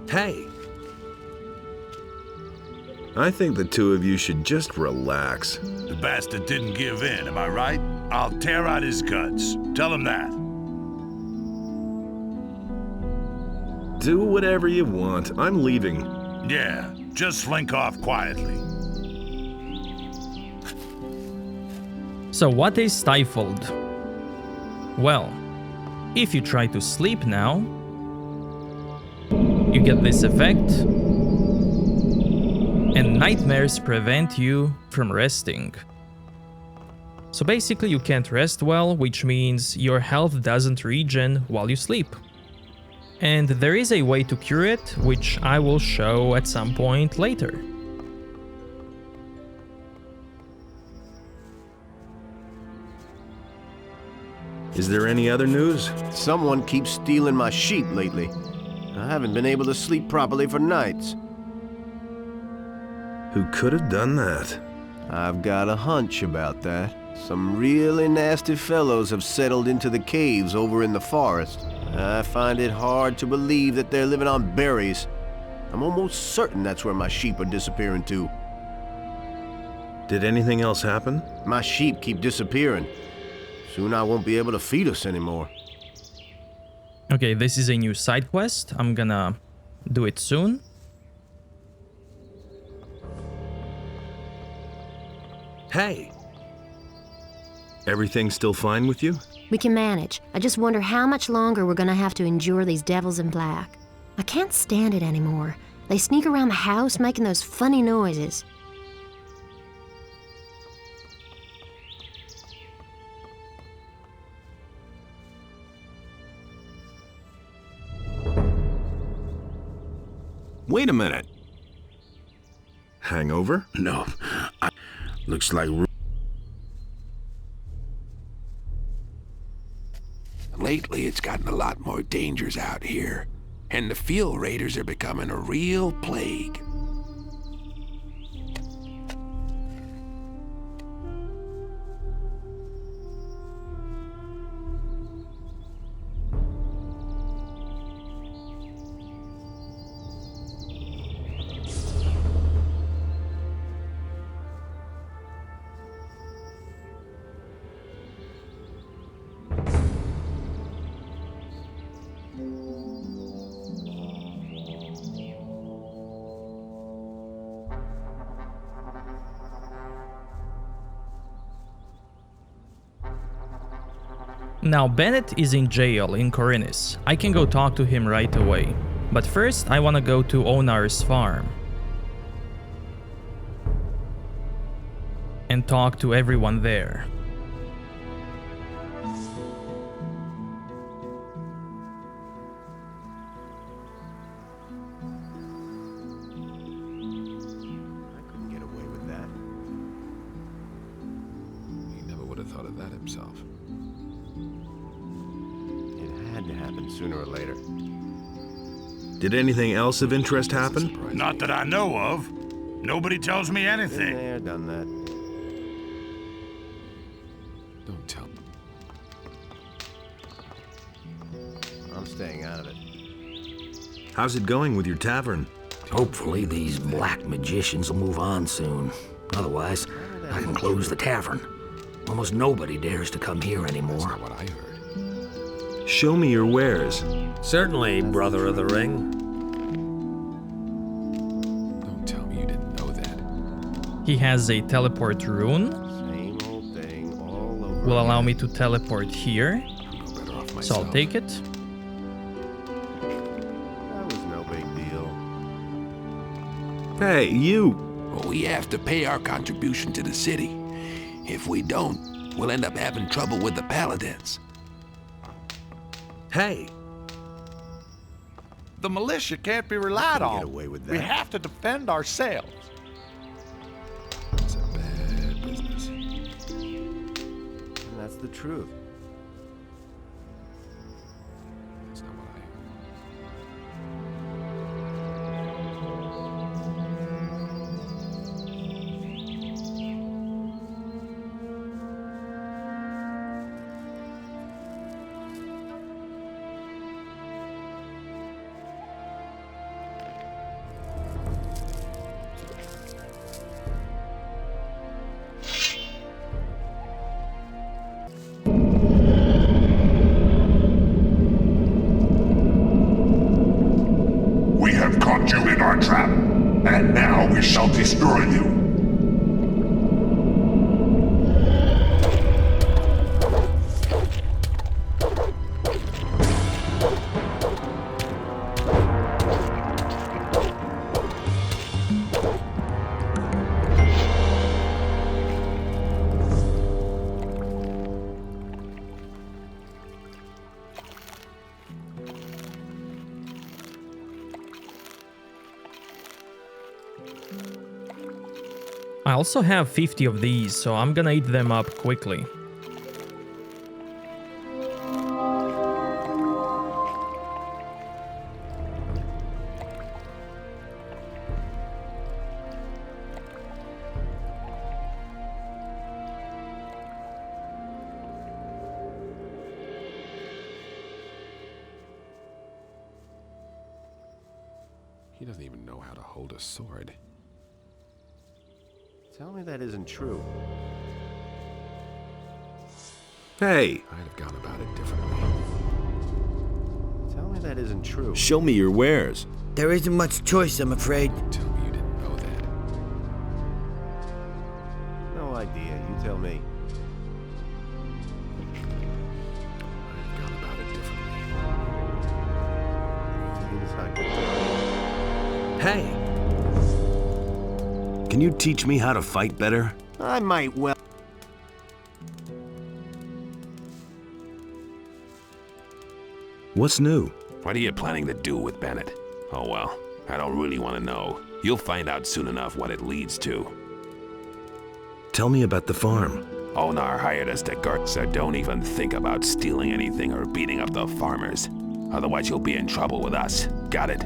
Hey. I think the two of you should just relax. The bastard didn't give in, am I right? I'll tear out his guts. Tell him that. Do whatever you want. I'm leaving. Yeah, just slink off quietly. So what is stifled? Well, if you try to sleep now, you get this effect, and nightmares prevent you from resting. So basically you can't rest well, which means your health doesn't regen while you sleep. And there is a way to cure it, which I will show at some point later. Is there any other news? Someone keeps stealing my sheep lately. I haven't been able to sleep properly for nights. Who could have done that? I've got a hunch about that. Some really nasty fellows have settled into the caves over in the forest. I find it hard to believe that they're living on berries. I'm almost certain that's where my sheep are disappearing to. Did anything else happen? My sheep keep disappearing. Soon I won't be able to feed us anymore. Okay, this is a new side quest. I'm gonna do it soon. Hey! Everything still fine with you? We can manage. I just wonder how much longer we're gonna have to endure these devils in black. I can't stand it anymore. They sneak around the house making those funny noises. Wait a minute. Hangover? No. Looks like... Lately, it's gotten a lot more dangers out here, and the field raiders are becoming a real plague. Now Bennett is in jail in Khorinis. I can go talk to him right away. But first I wanna go to Onar's farm. And talk to everyone there. I couldn't get away with that. He never would have thought of that himself. It had to happen sooner or later. Did anything else of interest happen? Not that I know of. Nobody tells me Been anything. there, done that. Don't tell me. I'm staying out of it. How's it going with your tavern? Hopefully these black magicians will move on soon. Otherwise, I can close the tavern. Almost nobody dares to come here anymore. That's not what I heard. Show me your wares. Certainly, Brother of the Ring. Don't tell me you didn't know that. He has a teleport rune. Same old thing all over. Will allow me to teleport here. I'm no better off So myself. I'll take it. That was no big deal. Hey, you! We have to pay our contribution to the city. If we don't, we'll end up having trouble with the paladins. Hey! The militia can't be relied Get on. away with that. We have to defend ourselves. It's a bad business. And that's the truth. That's not what I heard. bear trap, and now we shall destroy you. I also have 50 of these, so I'm gonna eat them up quickly. He doesn't even know how to hold a sword. Tell me that isn't true. Hey! I'd have gone about it differently. Tell me that isn't true. Show me your wares. There isn't much choice, I'm afraid. Tell me you didn't know that. No idea. You tell me. I'd have gone about it differently. Seems like a... Hey! Can you teach me how to fight better? I might well... What's new? What are you planning to do with Bennett? Oh well, I don't really want to know. You'll find out soon enough what it leads to. Tell me about the farm. Onar hired us to guard, so don't even think about stealing anything or beating up the farmers. Otherwise you'll be in trouble with us. Got it?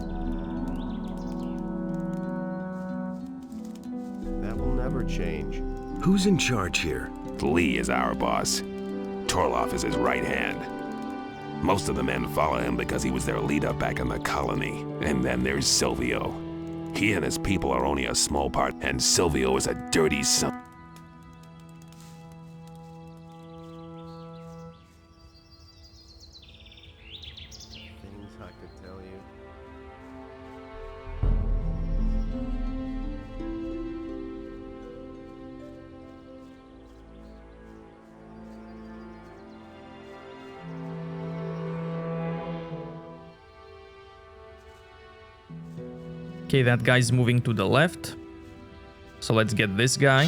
That will never change. Who's in charge here? Lee is our boss. Torloff is his right hand. Most of the men follow him because he was their leader back in the colony. And then there's Silvio. He and his people are only a small part, and Silvio is a dirty son. Things I could tell you. Okay, that guy's moving to the left. So let's get this guy.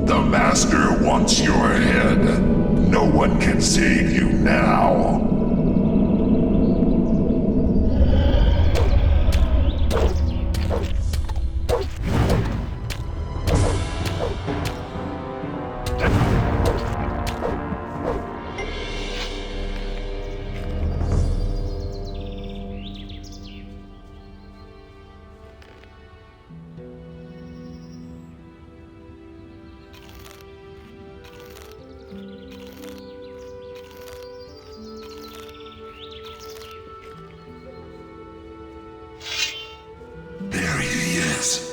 The Master wants your head. No one can save you now. There he is.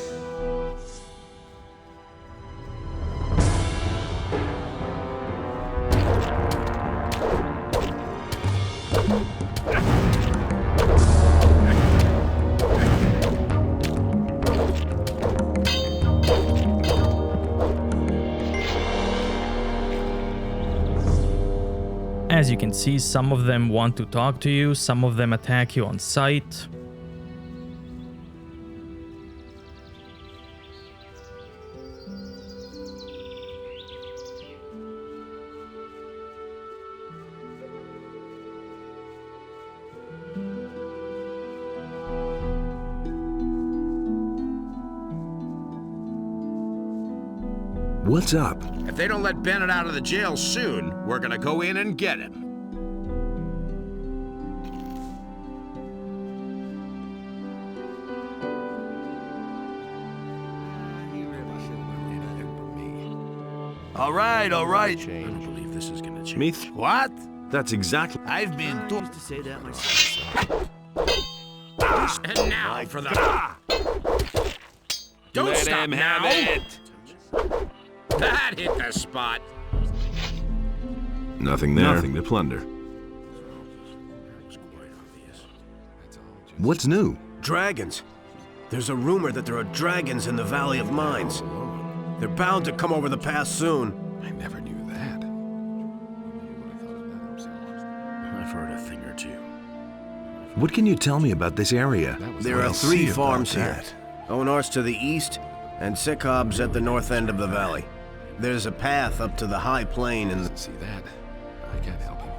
As you can see, some of them want to talk to you, some of them attack you on sight. What's up? If they don't let Bennett out of the jail soon, we're gonna go in and get him. All right, all right. I don't believe this is gonna change. Meath? What? That's exactly... I've been told to say that myself. And now for the... Don't Let stop him now! have it. That hit the spot. Nothing there. Nothing to plunder. What's new? Dragons. There's a rumor that there are dragons in the Valley of Mines. They're bound to come over the pass soon. I never knew that. I've heard a thing or two. What can you tell me about this area? There are 3 farms here. Onar's to the east, and Sikob's at the north end of the valley. There's a path up to the high plain in the... See that? I can't help him.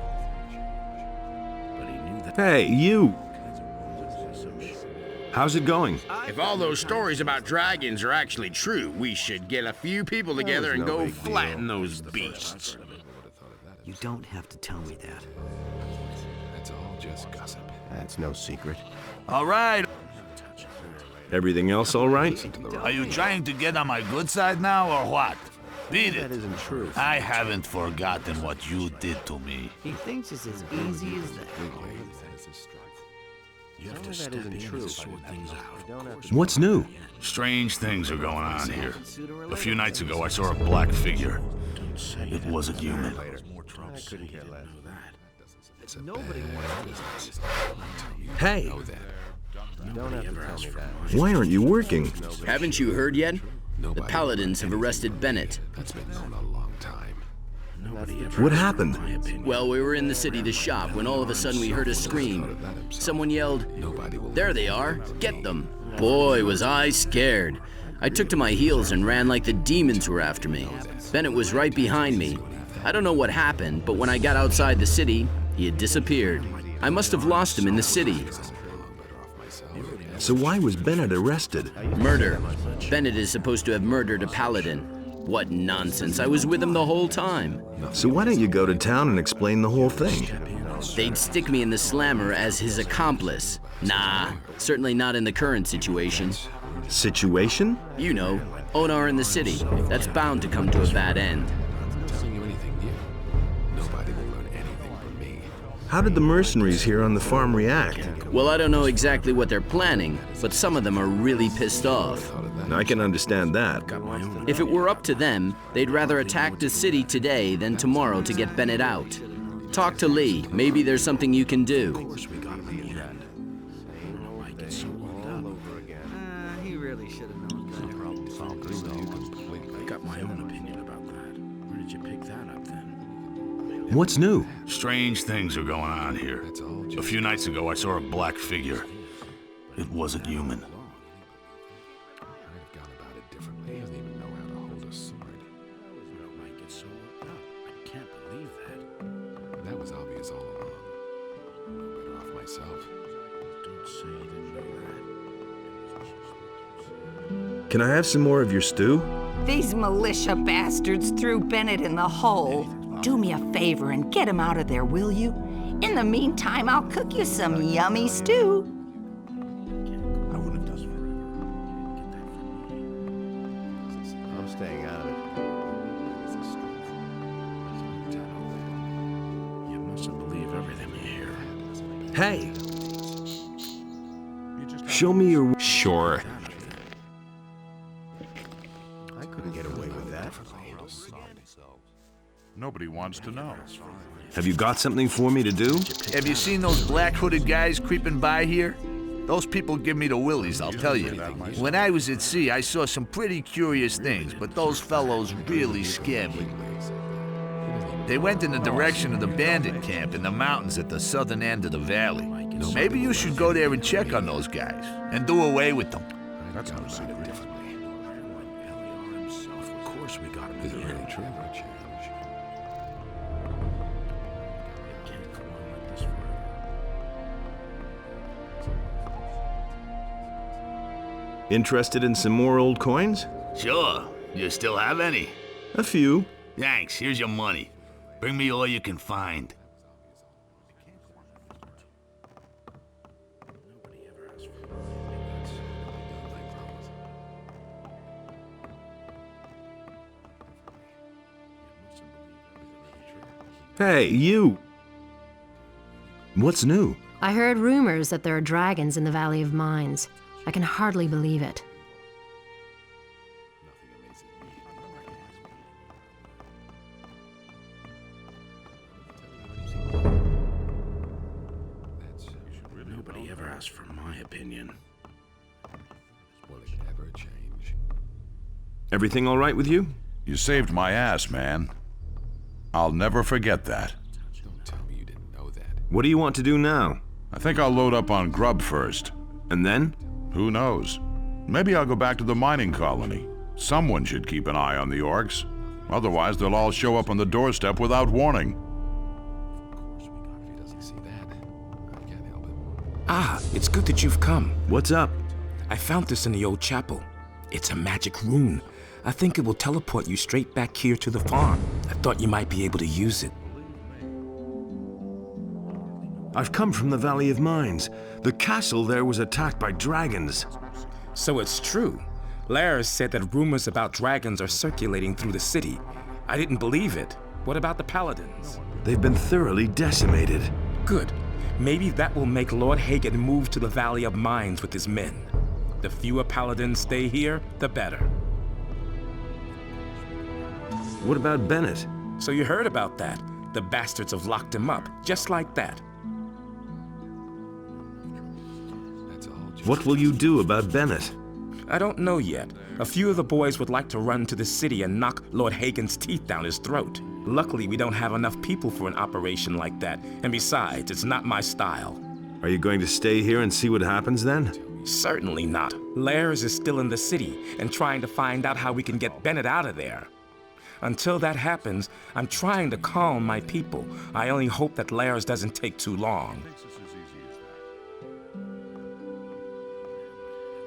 But he knew that... Hey, you! How's it going? If all those stories about dragons are actually true, we should get a few people together and go flatten those beasts. You don't have to tell me that. That's all just gossip. That's no secret. All right. Everything else all right? Are you trying to get on my good side now, or what? Beat it. That isn't true. I haven't forgotten what you did to me. He thinks it's as easy as that. You have to step in and sort things out. What's new? Strange things are going on here. A few nights ago, I saw a black figure. It wasn't human. I couldn't care less. Hey! You don't have to tell me that. Why aren't you working? Haven't you heard yet? The Paladins have arrested Bennett. That's been known a long time. What happened? Well, we were in the city to shop when all of a sudden we heard a scream. Someone yelled, "There they are! Get them!" Boy, was I scared. I took to my heels and ran like the demons were after me. Bennett was right behind me. I don't know what happened, but when I got outside the city, he had disappeared. I must have lost him in the city. So why was Bennett arrested? Murder. Bennett is supposed to have murdered a paladin. What nonsense. I was with him the whole time. So why don't you go to town and explain the whole thing? They'd stick me in the slammer as his accomplice. Nah, certainly not in the current situation. Situation? You know, Onar in the city. That's bound to come to a bad end. How did the mercenaries here on the farm react? Well, I don't know exactly what they're planning, but some of them are really pissed off. I can understand that. If it were up to them, they'd rather attack the city today than tomorrow to get Bennett out. Talk to Lee. Maybe there's something you can do. He really should have known better. I got my own opinion about that. Where did you pick that up then? What's new? Strange things are going on here. A few nights ago, I saw a black figure. It wasn't human. That was obvious all along. No better off myself. Don't say you didn't know that. Can I have some more of your stew? These militia bastards threw Bennett in the hole. Do me a favor and get him out of there, will you? In the meantime, I'll cook you some yummy stew. I'm staying out of it. You mustn't believe everything you hear. Hey! Show me your... Sure. I couldn't get away with that. Nobody wants to know. Have you got something for me to do? Have you seen those black hooded guys creeping by here? Those people give me the willies, I'll tell you. When I was at sea, I saw some pretty curious things, but those fellows really scared me. They went in the direction of the bandit camp in the mountains at the southern end of the valley. Maybe you should go there and check on those guys, and do away with them. That's no secret. Of course we got him. Is it really true? Interested in some more old coins? Sure. You still have any? A few. Thanks. Here's your money. Bring me all you can find. Hey, you! What's new? I heard rumors that there are dragons in the Valley of Mines. I can hardly believe it. ask for my opinion. Will it ever change? Everything all right with you? You saved my ass, man. I'll never forget that. Don't tell me you didn't know that. What do you want to do now? I think I'll load up on grub first. And then? Who knows? Maybe I'll go back to the mining colony. Someone should keep an eye on the orcs. Otherwise, they'll all show up on the doorstep without warning. Ah, it's good that you've come. What's up? I found this in the old chapel. It's a magic rune. I think it will teleport you straight back here to the farm. I thought you might be able to use it. I've come from the Valley of Mines. The castle there was attacked by dragons. So it's true. Lars said that rumors about dragons are circulating through the city. I didn't believe it. What about the paladins? They've been thoroughly decimated. Good. Maybe that will make Lord Hagen move to the Valley of Mines with his men. The fewer paladins stay here, the better. What about Bennett? So you heard about that. The bastards have locked him up, just like that. What will you do about Bennett? I don't know yet. A few of the boys would like to run to the city and knock Lord Hagen's teeth down his throat. Luckily, we don't have enough people for an operation like that. And besides, it's not my style. Are you going to stay here and see what happens then? Certainly not. Lars is still in the city and trying to find out how we can get Bennett out of there. Until that happens, I'm trying to calm my people. I only hope that Lars doesn't take too long.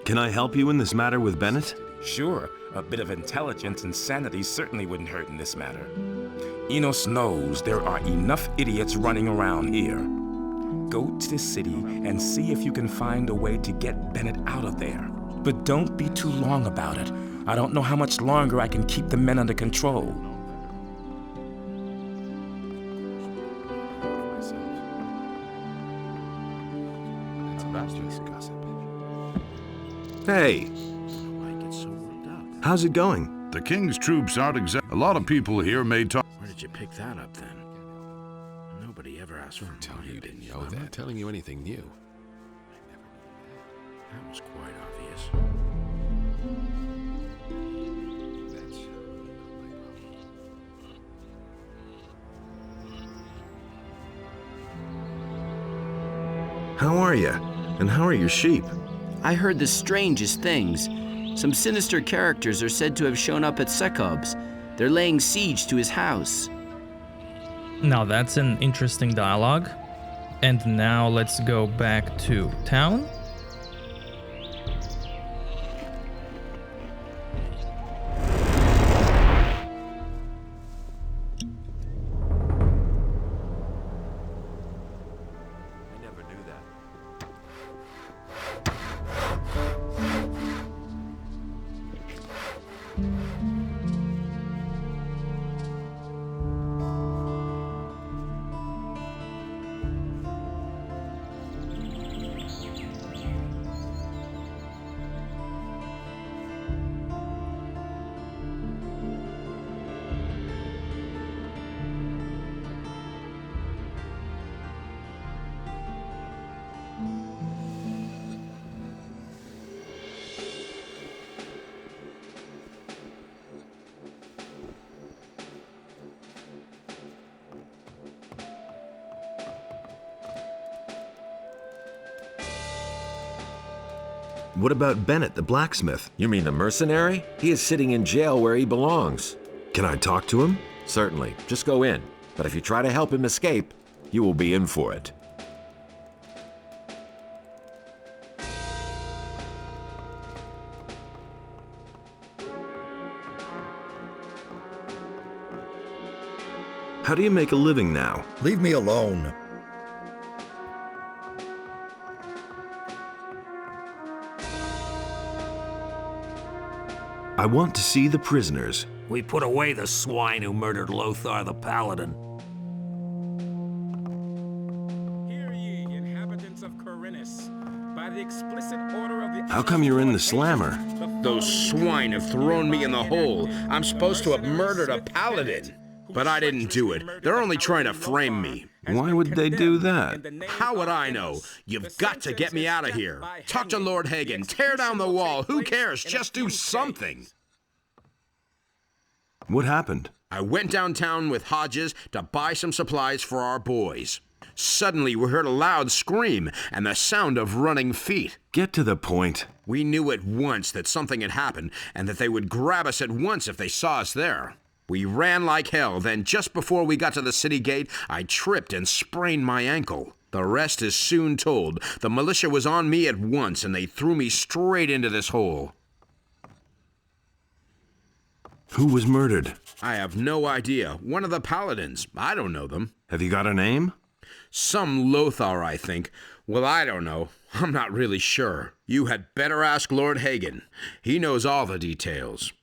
Can I help you in this matter with Bennett? Sure. A bit of intelligence and sanity certainly wouldn't hurt in this matter. Enos knows there are enough idiots running around here. Go to the city and see if you can find a way to get Bennett out of there. But don't be too long about it. I don't know how much longer I can keep the men under control. Hey! How's it going? The king's troops aren't exact. A lot of people here may talk. Where did you pick that up then? Nobody ever asked for Tell you didn't know that. I'm not telling you anything new. That was quite obvious. How are you? And how are your sheep? I heard the strangest things. Some sinister characters are said to have shown up at Sekob's. They're laying siege to his house. Now that's an interesting dialogue. And now let's go back to town. What about Bennett, the blacksmith? You mean the mercenary? He is sitting in jail where he belongs. Can I talk to him? Certainly. Just go in. But if you try to help him escape, you will be in for it. How do you make a living now? Leave me alone. I want to see the prisoners. We put away the swine who murdered Lothar the Paladin. Hear ye, inhabitants of Corinus. By the explicit order of the... How come you're in the slammer? Those swine have thrown me in the hole. I'm supposed to have murdered a paladin. But I didn't do it. They're only trying to frame me. Why would they do that? How would I know? You've got to get me out of here. Talk to Lord Hagen. Tear down the wall. Who cares? Just do something. What happened? I went downtown with Hodges to buy some supplies for our boys. Suddenly, we heard a loud scream and the sound of running feet. Get to the point. We knew at once that something had happened and that they would grab us at once if they saw us there. We ran like hell, then just before we got to the city gate, I tripped and sprained my ankle. The rest is soon told. The militia was on me at once, and they threw me straight into this hole. Who was murdered? I have no idea. One of the paladins. I don't know them. Have you got a name? Some Lothar, I think. Well, I don't know. I'm not really sure. You had better ask Lord Hagen. He knows all the details.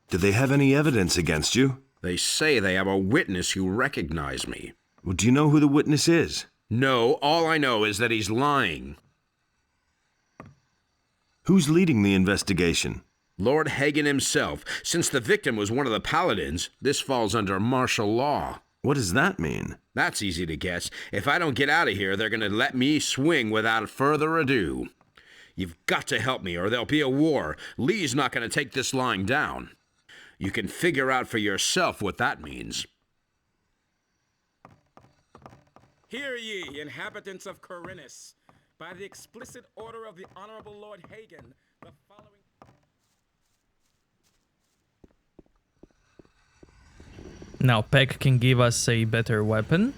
Did they have any evidence against you? They say they have a witness who recognized me. Well, do you know who the witness is? No, all I know is that he's lying. Who's leading the investigation? Lord Hagen himself. Since the victim was one of the paladins, this falls under martial law. What does that mean? That's easy to guess. If I don't get out of here, they're going to let me swing without further ado. You've got to help me or there'll be a war. Lee's not going to take this lying down. You can figure out for yourself what that means. Hear ye, inhabitants of Corinus, by the explicit order of the Honorable Lord Hagen, the following... Now Peck can give us a better weapon.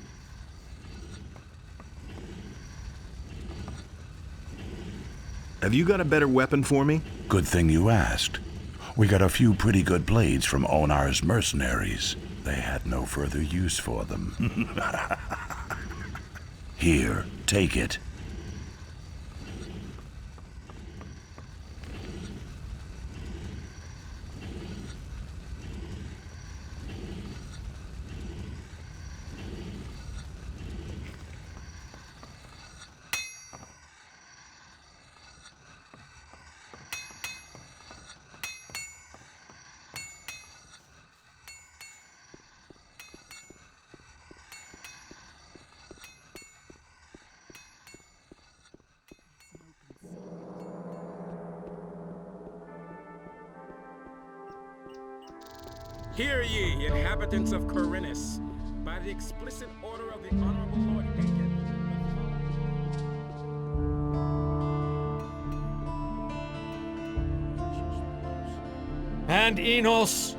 Have you got a better weapon for me? Good thing you asked. We got a few pretty good blades from Onar's mercenaries. They had no further use for them. Here, take it. Hear ye, inhabitants of Corinus, by the explicit order of the Honorable Lord Hagen. And Enos!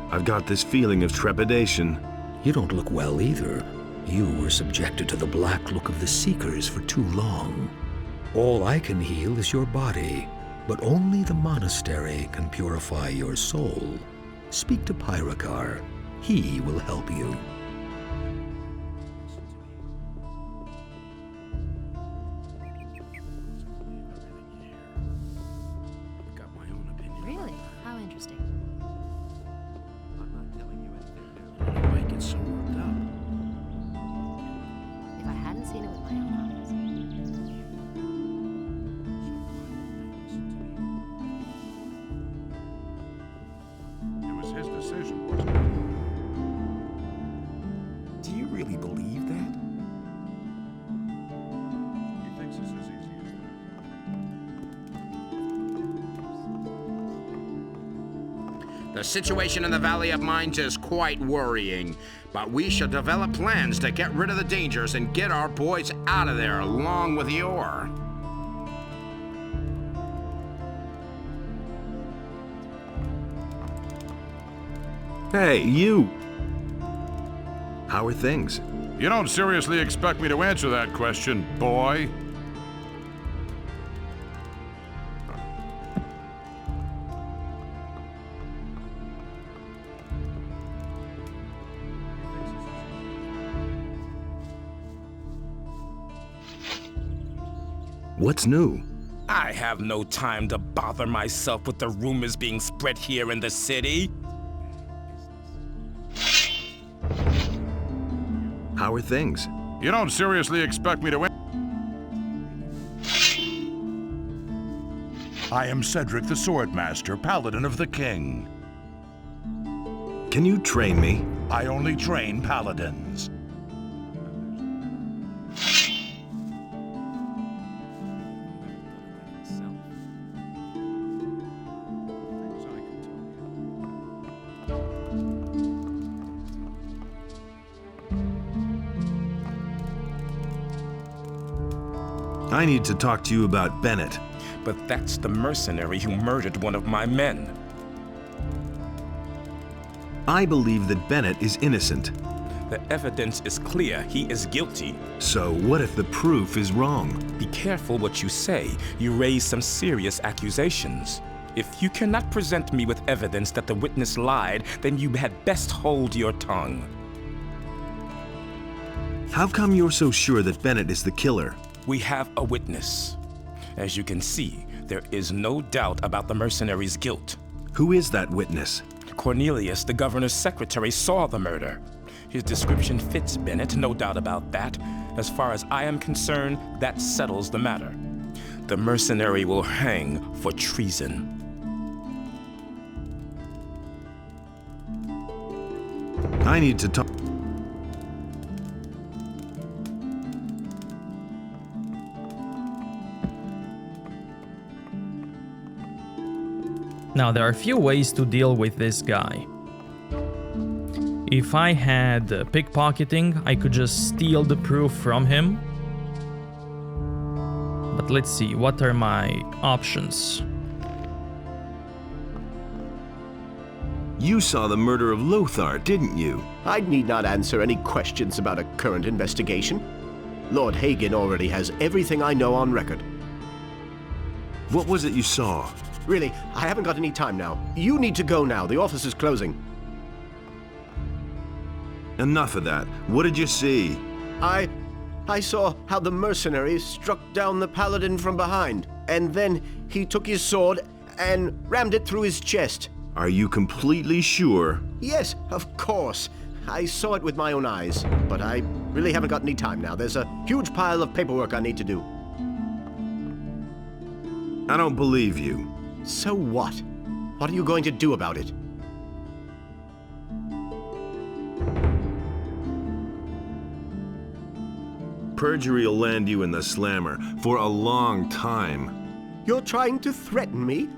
I've got this feeling of trepidation. You don't look well either. You were subjected to the black look of the Seekers for too long. All I can heal is your body, but only the monastery can purify your soul. Speak to Pyrakar. He will help you. Really? How interesting. I'm not telling you anything new. Why get so worked up? If I hadn't seen it with my own eyes. It was his decision, wasn't it? Do you really believe that? He thinks it's as easy as that. The situation in the Valley of Mines is quite worrying, but we shall develop plans to get rid of the dangers and get our boys out of there along with the ore. Hey, you! How are things? You don't seriously expect me to answer that question, boy? What's new? I have no time to bother myself with the rumors being spread here in the city. How are things? You don't seriously expect me to... I am Cedric the Swordmaster, Paladin of the King. Can you train me? I only train paladins. I need to talk to you about Bennett. But that's the mercenary who murdered one of my men. I believe that Bennett is innocent. The evidence is clear. He is guilty. So what if the proof is wrong? Be careful what you say. You raise some serious accusations. If you cannot present me with evidence that the witness lied, then you had best hold your tongue. How come you're so sure that Bennett is the killer? We have a witness. As you can see, there is no doubt about the mercenary's guilt. Who is that witness? Cornelius, the governor's secretary, saw the murder. His description fits Bennett, no doubt about that. As far as I am concerned, that settles the matter. The mercenary will hang for treason. I need to talk. Now, there are a few ways to deal with this guy. If I had pickpocketing, I could just steal the proof from him. But let's see, what are my options? You saw the murder of Lothar, didn't you? I need not answer any questions about a current investigation. Lord Hagen already has everything I know on record. What was it you saw? Really, I haven't got any time now. You need to go now. The office is closing. Enough of that. What did you see? I saw how the mercenary struck down the paladin from behind, and then he took his sword and rammed it through his chest. Are you completely sure? Yes, of course. I saw it with my own eyes, but I really haven't got any time now. There's a huge pile of paperwork I need to do. I don't believe you. So what? What are you going to do about it? Perjury will land you in the slammer for a long time. You're trying to threaten me?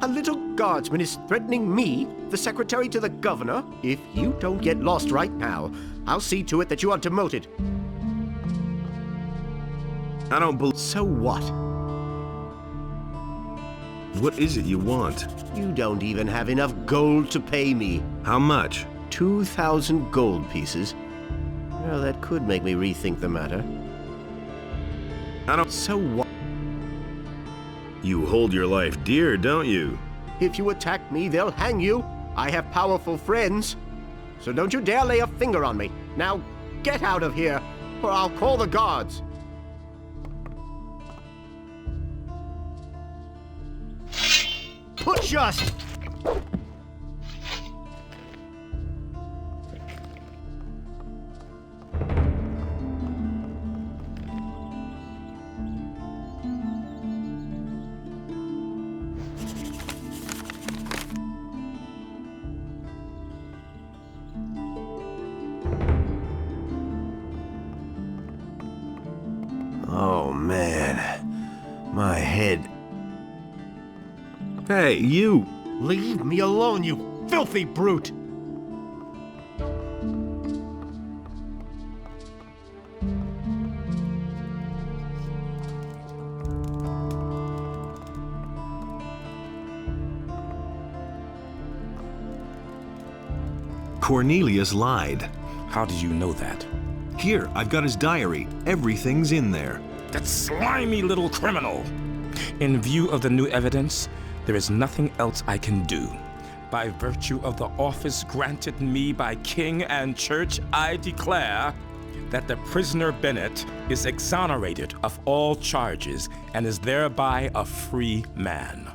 A little guardsman is threatening me, the secretary to the governor? If you don't get lost right now, I'll see to it that you are demoted. I don't believe... So what? What is it you want? You don't even have enough gold to pay me. How much? 2,000 gold pieces. Well, that could make me rethink the matter. I don't... So what? You hold your life dear, don't you? If you attack me, they'll hang you. I have powerful friends. So don't you dare lay a finger on me. Now, get out of here, or I'll call the guards. Push us! Oh, man. My head. Hey, you! Leave me alone, you filthy brute! Cornelius lied. How did you know that? Here, I've got his diary. Everything's in there. That slimy little criminal! In view of the new evidence, there is nothing else I can do. By virtue of the office granted me by king and church, I declare that the prisoner Bennett is exonerated of all charges and is thereby a free man.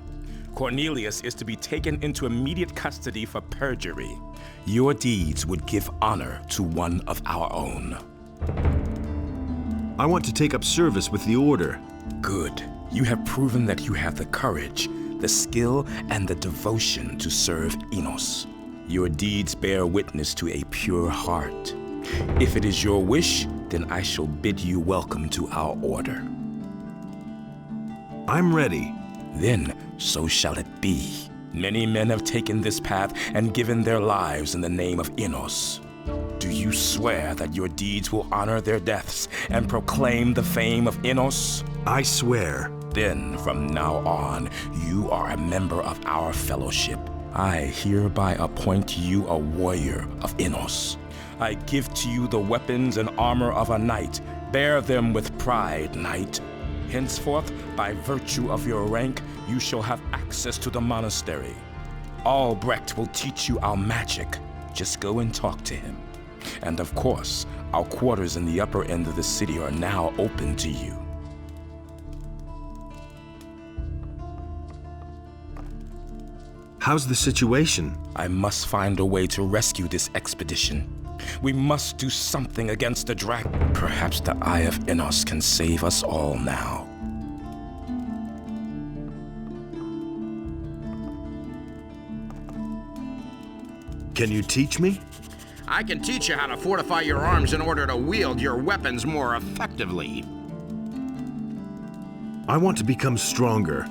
Cornelius is to be taken into immediate custody for perjury. Your deeds would give honor to one of our own. I want to take up service with the Order. Good. You have proven that you have the courage, the skill, and the devotion to serve Enos. Your deeds bear witness to a pure heart. If it is your wish, then I shall bid you welcome to our order. I'm ready. Then so shall it be. Many men have taken this path and given their lives in the name of Innos. Do you swear that your deeds will honor their deaths and proclaim the fame of Innos? I swear. Then, from now on, you are a member of our fellowship. I hereby appoint you a warrior of Innos. I give to you the weapons and armor of a knight. Bear them with pride, knight. Henceforth, by virtue of your rank, you shall have access to the monastery. Albrecht will teach you our magic. Just go and talk to him. And of course, our quarters in the upper end of the city are now open to you. How's the situation? I must find a way to rescue this expedition. We must do something against the dragon. Perhaps the Eye of Innos can save us all now. Can you teach me? I can teach you how to fortify your arms in order to wield your weapons more effectively. I want to become stronger.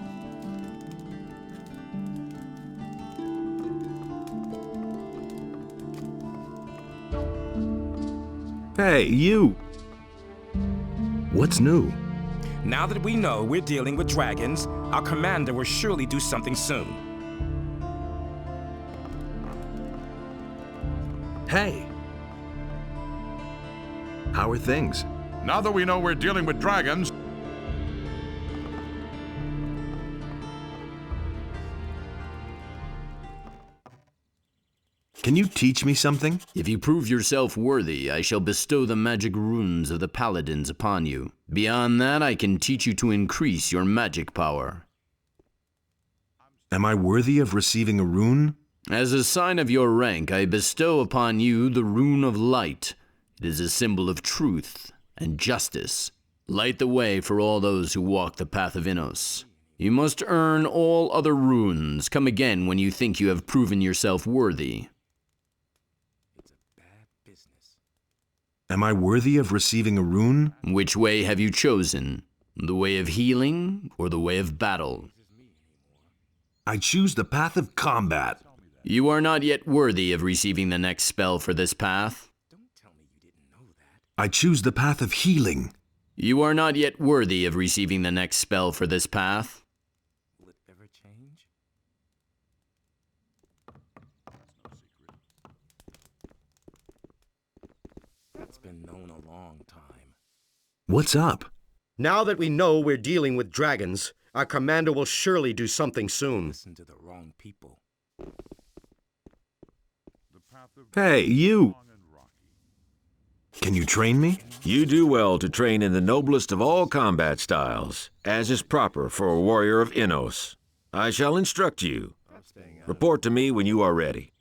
Hey, you! What's new? Now that we know we're dealing with dragons, our commander will surely do something soon. Hey! How are things? Now that we know we're dealing with dragons, can you teach me something? If you prove yourself worthy, I shall bestow the magic runes of the paladins upon you. Beyond that, I can teach you to increase your magic power. Am I worthy of receiving a rune? As a sign of your rank, I bestow upon you the Rune of Light. It is a symbol of truth and justice. Light the way for all those who walk the path of Innos. You must earn all other runes. Come again when you think you have proven yourself worthy. Am I worthy of receiving a rune? Which way have you chosen? The way of healing or the way of battle? I choose the path of combat. You are not yet worthy of receiving the next spell for this path. I choose the path of healing. You are not yet worthy of receiving the next spell for this path. Will it ever change? It's been known a long time. What's up? Now that we know we're dealing with dragons, our commander will surely do something soon. Listen to the wrong people. Hey, you! Can you train me? You do well to train in the noblest of all combat styles, as is proper for a warrior of Innos. I shall instruct you. Report to me when you are ready.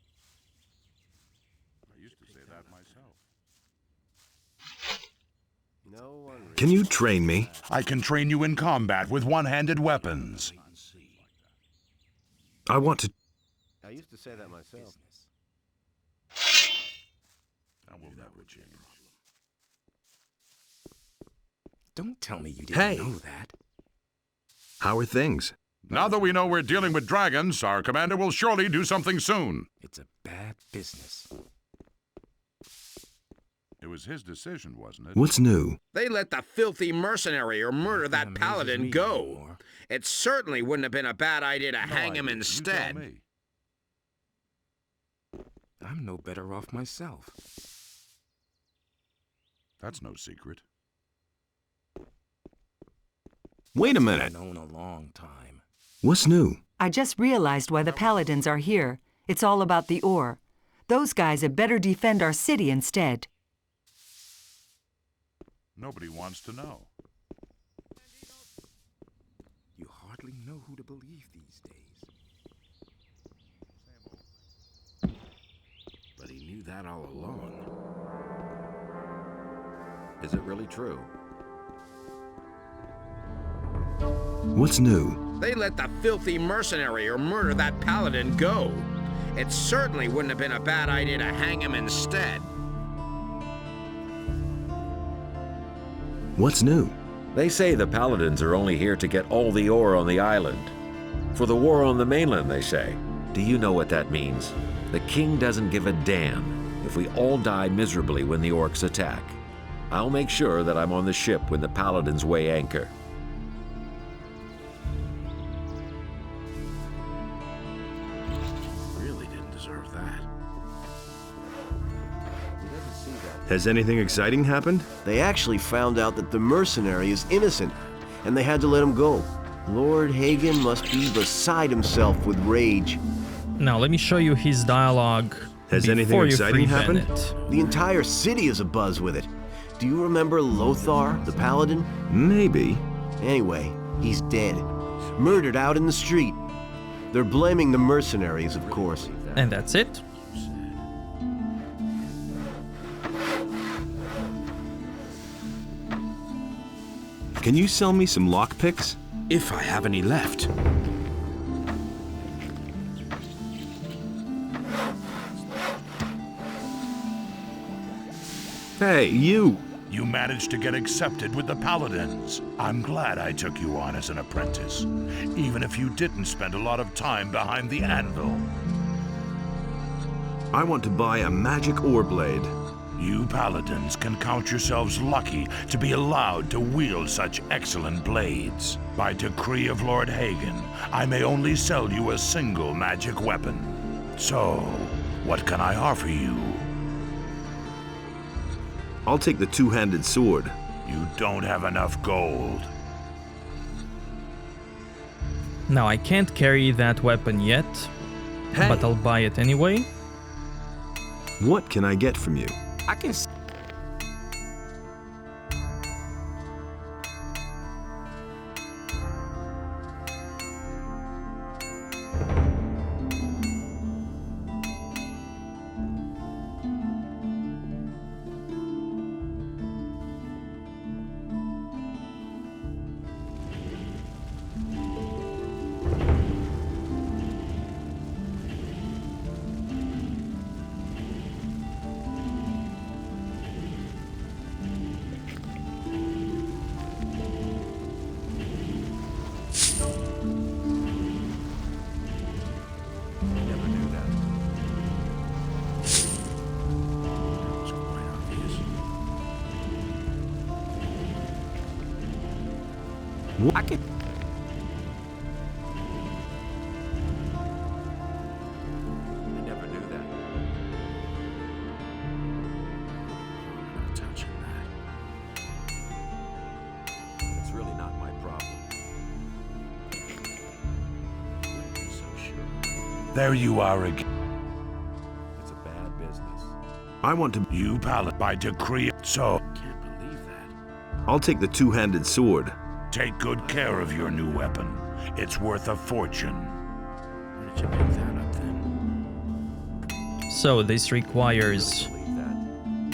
Can you train me? I can train you in combat with one-handed weapons. I want to... I used to say that myself. That would change. Don't tell me you didn't Hey. know that. How are things? Now that we know we're dealing with dragons, our commander will surely do something soon. It's a bad business. It was his decision, wasn't it? What's new? They let the filthy mercenary or murder that paladin go. It certainly wouldn't have been a bad idea to hang him instead. I'm no better off myself. That's no secret. Wait a minute. Known a long time. What's new? I just realized why the paladins are here. It's all about the ore. Those guys had better defend our city instead. Nobody wants to know. You hardly know who to believe these days. But he knew that all along. Is it really true? What's new? They let the filthy mercenary or murder that paladin go. It certainly wouldn't have been a bad idea to hang him instead. What's new? They say the Paladins are only here to get all the ore on the island. For the war on the mainland, they say. Do you know what that means? The king doesn't give a damn if we all die miserably when the orcs attack. I'll make sure that I'm on the ship when the Paladins weigh anchor. Really didn't deserve that. Has anything exciting happened? They actually found out that the mercenary is innocent, and they had to let him go. Lord Hagen must be beside himself with rage. Now let me show you his dialogue. Has anything exciting happened? The entire city is abuzz with it. Do you remember Lothar, the paladin? Maybe. Anyway, he's dead. Murdered out in the street. They're blaming the mercenaries, of course. And that's it. Can you sell me some lockpicks? If I have any left. Hey, you! You managed to get accepted with the Paladins. I'm glad I took you on as an apprentice, even if you didn't spend a lot of time behind the anvil. I want to buy a magic ore blade. You Paladins can count yourselves lucky to be allowed to wield such excellent blades. By decree of Lord Hagen, I may only sell you a single magic weapon. So, what can I offer you? I'll take the two-handed sword. You don't have enough gold. Now I can't carry that weapon yet, but I'll buy it anyway. What can I get from you? I can... I can... I never knew that. I'm not touching that. That's really not my problem. Wouldn't be so sure. There you are again. It's a bad business. I want to... You Paladin, by decree, so... Can't believe that. I'll take the two-handed sword. Take good care of your new weapon. It's worth a fortune. Where did you pick that up then? So this requires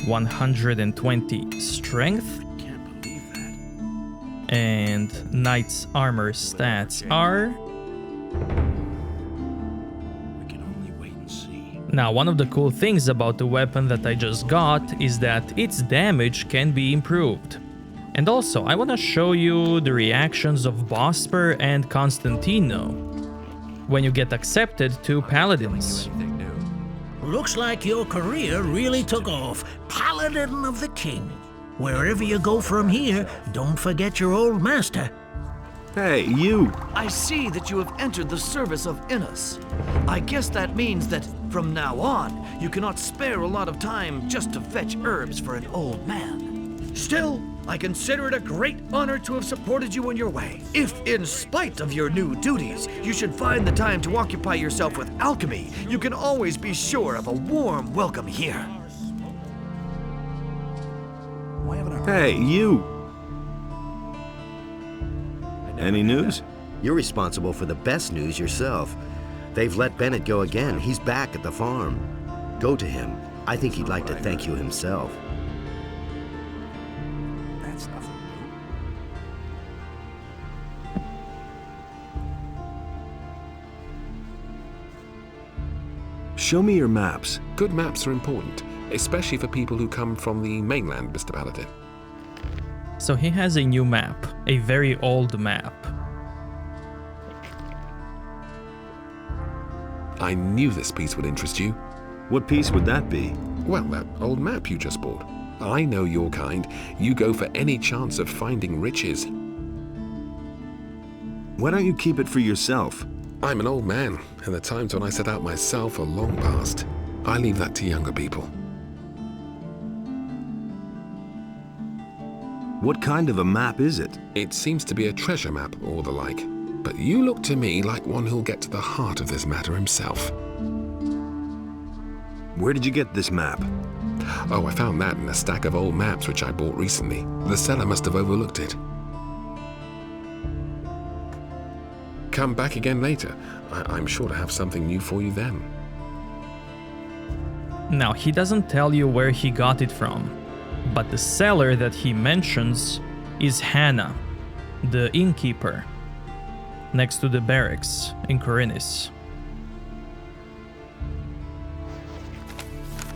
120 strength. I can't believe that. And knight's armor stats are... We can only wait and see. Now, one of the cool things about the weapon that I just got is that its damage can be improved. And also, I want to show you the reactions of Bosper and Constantino when you get accepted to Paladins. Looks like your career really took off. Paladin of the King. Wherever you go from here, don't forget your old master. Hey, you! I see that you have entered the service of Innos. I guess that means that, from now on, you cannot spare a lot of time just to fetch herbs for an old man. Still, I consider it a great honor to have supported you on your way. If, in spite of your new duties, you should find the time to occupy yourself with alchemy, you can always be sure of a warm welcome here. Hey, you! Any news? You're responsible for the best news yourself. They've let Bennett go again. He's back at the farm. Go to him. I think he'd like to thank you himself. That's nothing new. Show me your maps. Good maps are important, especially for people who come from the mainland, Mr. Paladin. So he has a new map, a very old map. I knew this piece would interest you. What piece would that be? Well, that old map you just bought. I know your kind. You go for any chance of finding riches. Why don't you keep it for yourself? I'm an old man, and the times when I set out myself are long past. I leave that to younger people. What kind of a map is it? It seems to be a treasure map or the like. But you look to me like one who'll get to the heart of this matter himself. Where did you get this map? Oh, I found that in a stack of old maps which I bought recently. The seller must have overlooked it. Come back again later. I'm sure to have something new for you then. Now, he doesn't tell you where he got it from, but the seller that he mentions is Hannah, the innkeeper, next to the barracks in Khorinis.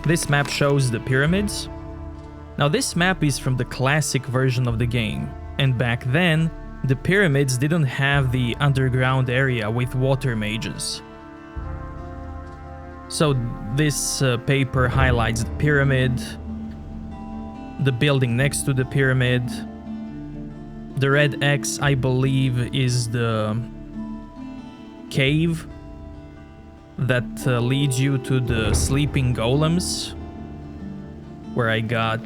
This map shows the pyramids. Now, this map is from the classic version of the game, and back then, the pyramids didn't have the underground area with water mages. So this paper highlights the pyramid, the building next to the pyramid. The red X, I believe, is the cave that leads you to the sleeping golems, where I got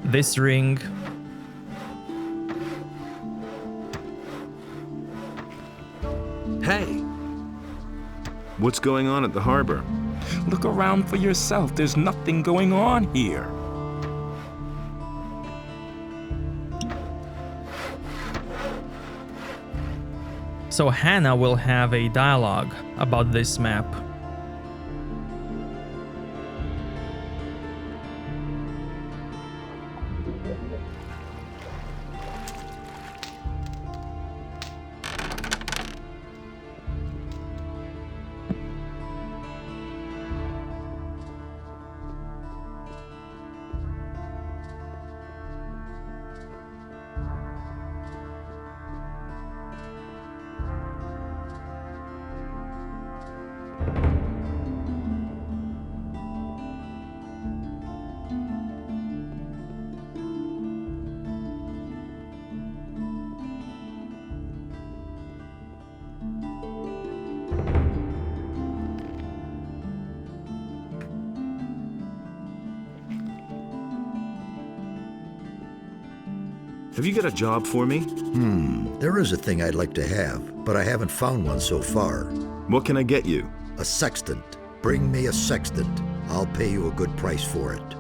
this ring. Hey! What's going on at the harbor? Look around for yourself. There's nothing going on here. So Hannah will have a dialogue about this map. Have you got a job for me? There is a thing I'd like to have, but I haven't found one so far. What can I get you? A sextant. Bring me a sextant. I'll pay you a good price for it.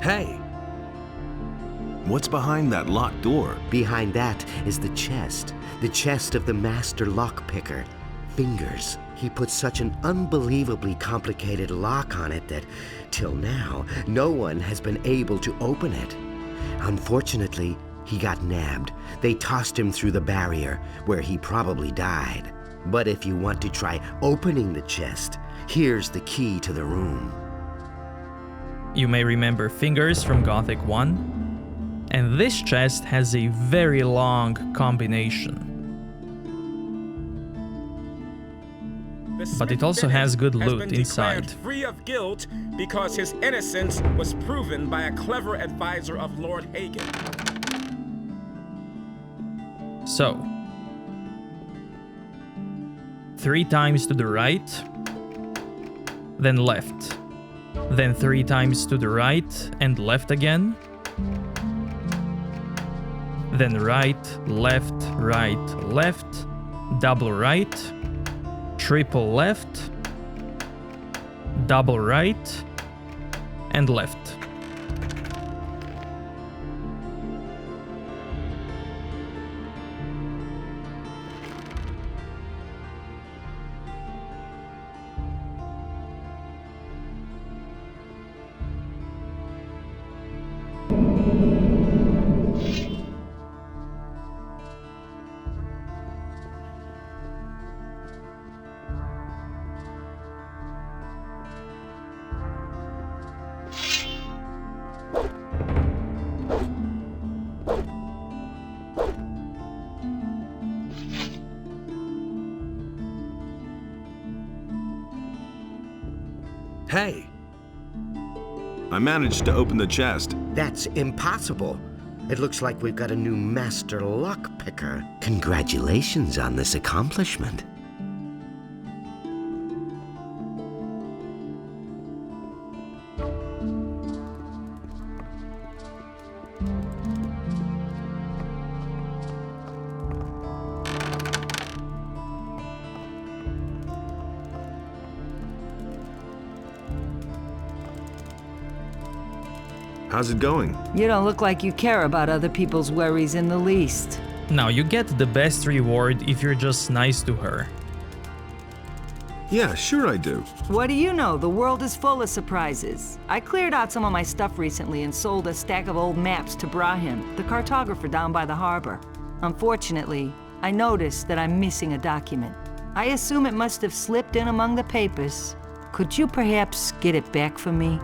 Hey! What's behind that locked door? Behind that is the chest of the master lockpicker. Fingers. He put such an unbelievably complicated lock on it that, till now, no one has been able to open it. Unfortunately, he got nabbed. They tossed him through the barrier, where he probably died. But if you want to try opening the chest, here's the key to the room. You may remember Fingers from Gothic 1. And this chest has a very long combination. But it also has good loot inside. Free of guilt because his innocence was proven by a clever advisor of Lord Hagen. So, 3 times to the right, then left, then 3 times to the right and left again, then right, left, double right, triple left, double right, and left. Hey! I managed to open the chest. That's impossible. It looks like we've got a new master lockpicker. Congratulations on this accomplishment. How's it going? You don't look like you care about other people's worries in the least. Now, you get the best reward if you're just nice to her. Yeah, sure I do. What do you know? The world is full of surprises. I cleared out some of my stuff recently and sold a stack of old maps to Brahim, the cartographer down by the harbor. Unfortunately, I noticed that I'm missing a document. I assume it must have slipped in among the papers. Could you perhaps get it back for me?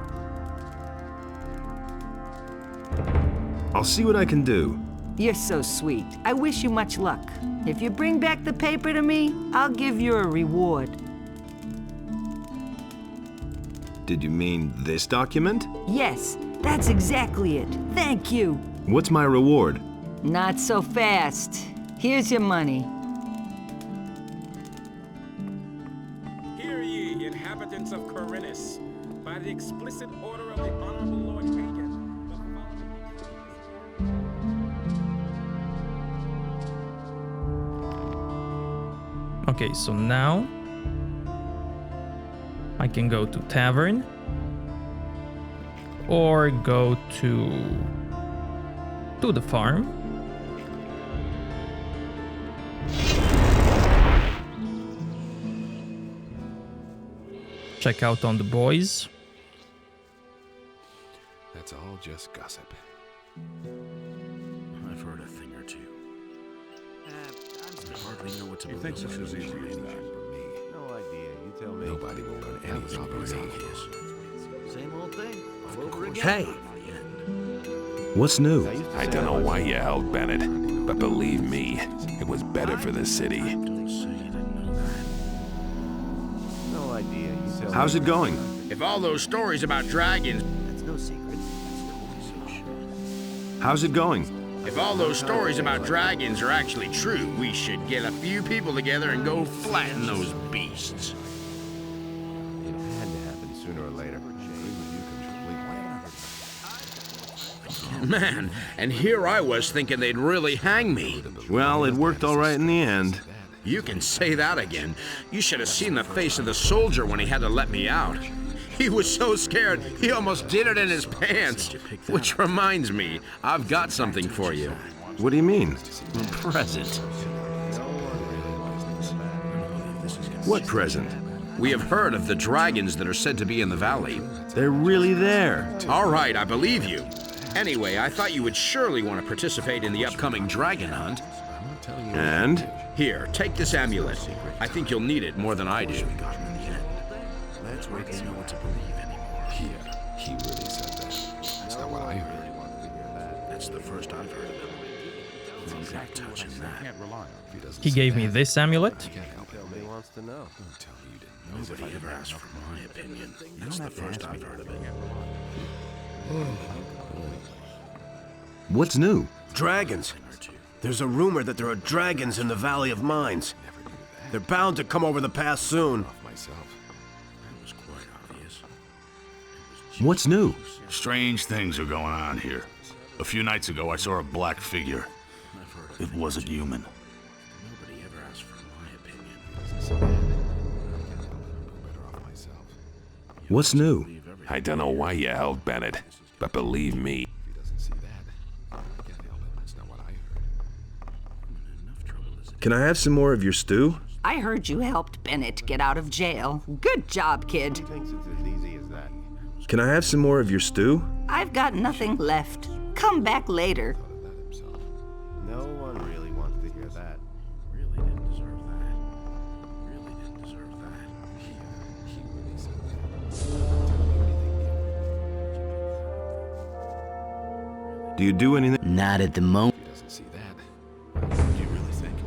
I'll see what I can do. You're so sweet. I wish you much luck. If you bring back the paper to me, I'll give you a reward. Did you mean this document? Yes, that's exactly it. Thank you. What's my reward? Not so fast. Here's your money. Hear ye, inhabitants of Corinus, by the explicit order of the Honorable Lord Hagen. Okay, so now I can go to tavern or go to the farm. Check out on the boys. That's all just gossip. I've heard a thing or two. I hardly know what to believe. This is easy as that. No idea. You tell me. Nobody will learn any of these ideas. Same old thing. All over again. Hey! What's new? I don't know why you held Bennett, but believe me, it was better for the city. No idea. You tell How's me. it going? If all those stories about dragons... That's no secret. How's it going? If all those stories about dragons are actually true, we should get a few people together and go flatten those beasts. It had to happen sooner or later. Man, and here I was thinking they'd really hang me. Well, it worked all right in the end. You can say that again. You should have seen the face of the soldier when he had to let me out. He was so scared, he almost did it in his pants. Which reminds me, I've got something for you. What do you mean? A present. What present? We have heard of the dragons that are said to be in the valley. They're really there. All right, I believe you. Anyway, I thought you would surely want to participate in the upcoming dragon hunt. And? Here, take this amulet. I think you'll need it more than I do. Let's wait and know what to believe anymore. Here, he really said that. That's not what I heard. That's the first I've heard of it. I'm not touching that. He gave me this amulet. He wants to know. Nobody ever asked for my opinion. That's the first I've heard of it. What's new? Dragons. There's a rumor that there are dragons in the Valley of Mines. They're bound to come over the pass soon. What's new? Strange things are going on here. A few nights ago, I saw a black figure. It wasn't human. Nobody ever asked for my opinion. What's new? I don't know why you held Bennett, but believe me. Can I have some more of your stew? I heard you helped Bennett get out of jail. Good job, kid. Thinks it's as easy as that. Can I have some more of your stew? I've got nothing left. Come back later. No one really wants to hear that. Really didn't deserve that. Really didn't deserve that. He really said that. Do you do anything? Not at the moment. He doesn't see that. Do you really think?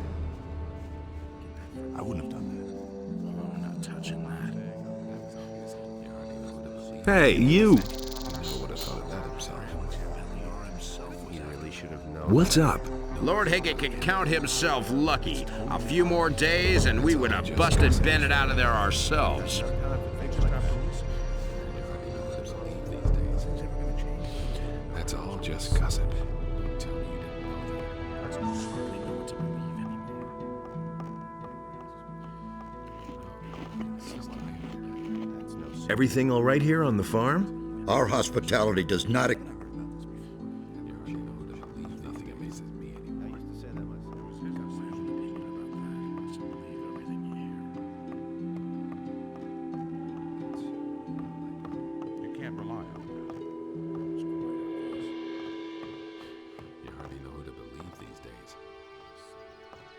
I wouldn't have done that. I'm not touching that. Hey, you! What's up? Lord Higgett could count himself lucky. A few more days and we would have busted Bennett out of there ourselves. That's all just gossip. Everything all right here on the farm? Our hospitality does not...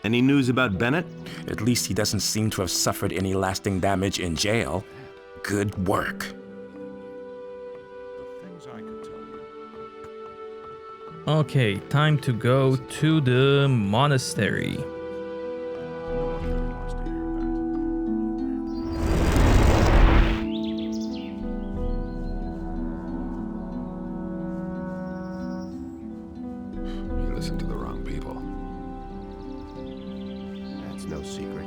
Any news about Bennett? At least he doesn't seem to have suffered any lasting damage in jail. Good work. Okay, time to go to the monastery. You listen to the wrong people. That's no secret.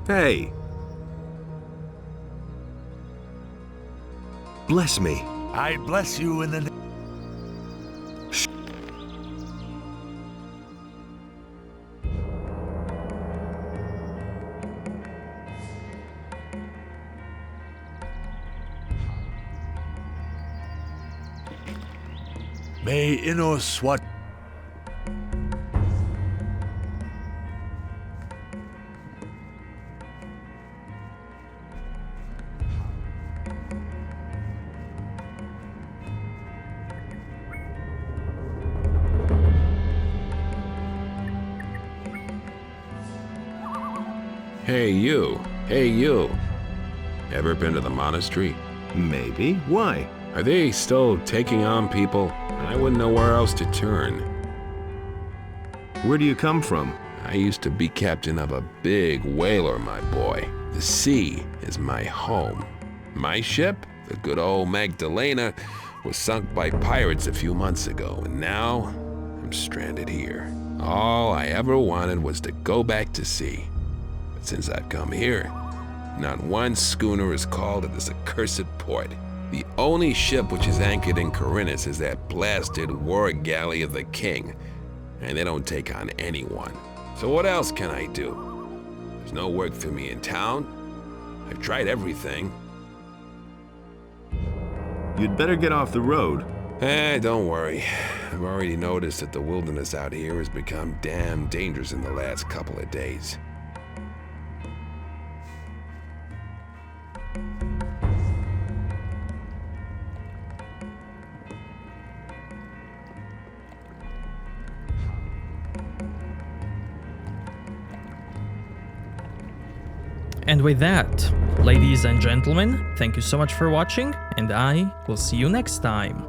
Hey! Bless me. I bless you in the... May Innos what... Hey, you. Hey, you. Ever been to the monastery? Maybe. Why? Are they still taking on people? I wouldn't know where else to turn. Where do you come from? I used to be captain of a big whaler, my boy. The sea is my home. My ship, the good old Magdalena, was sunk by pirates a few months ago, and now I'm stranded here. All I ever wanted was to go back to sea. But since I've come here, not one schooner is called at this accursed port. The only ship which is anchored in Corinthus is that blasted war galley of the king, and they don't take on anyone. So what else can I do? There's no work for me in town. I've tried everything. You'd better get off the road. Don't worry. I've already noticed that the wilderness out here has become damn dangerous in the last couple of days. And with that, ladies and gentlemen, thank you so much for watching, and I will see you next time.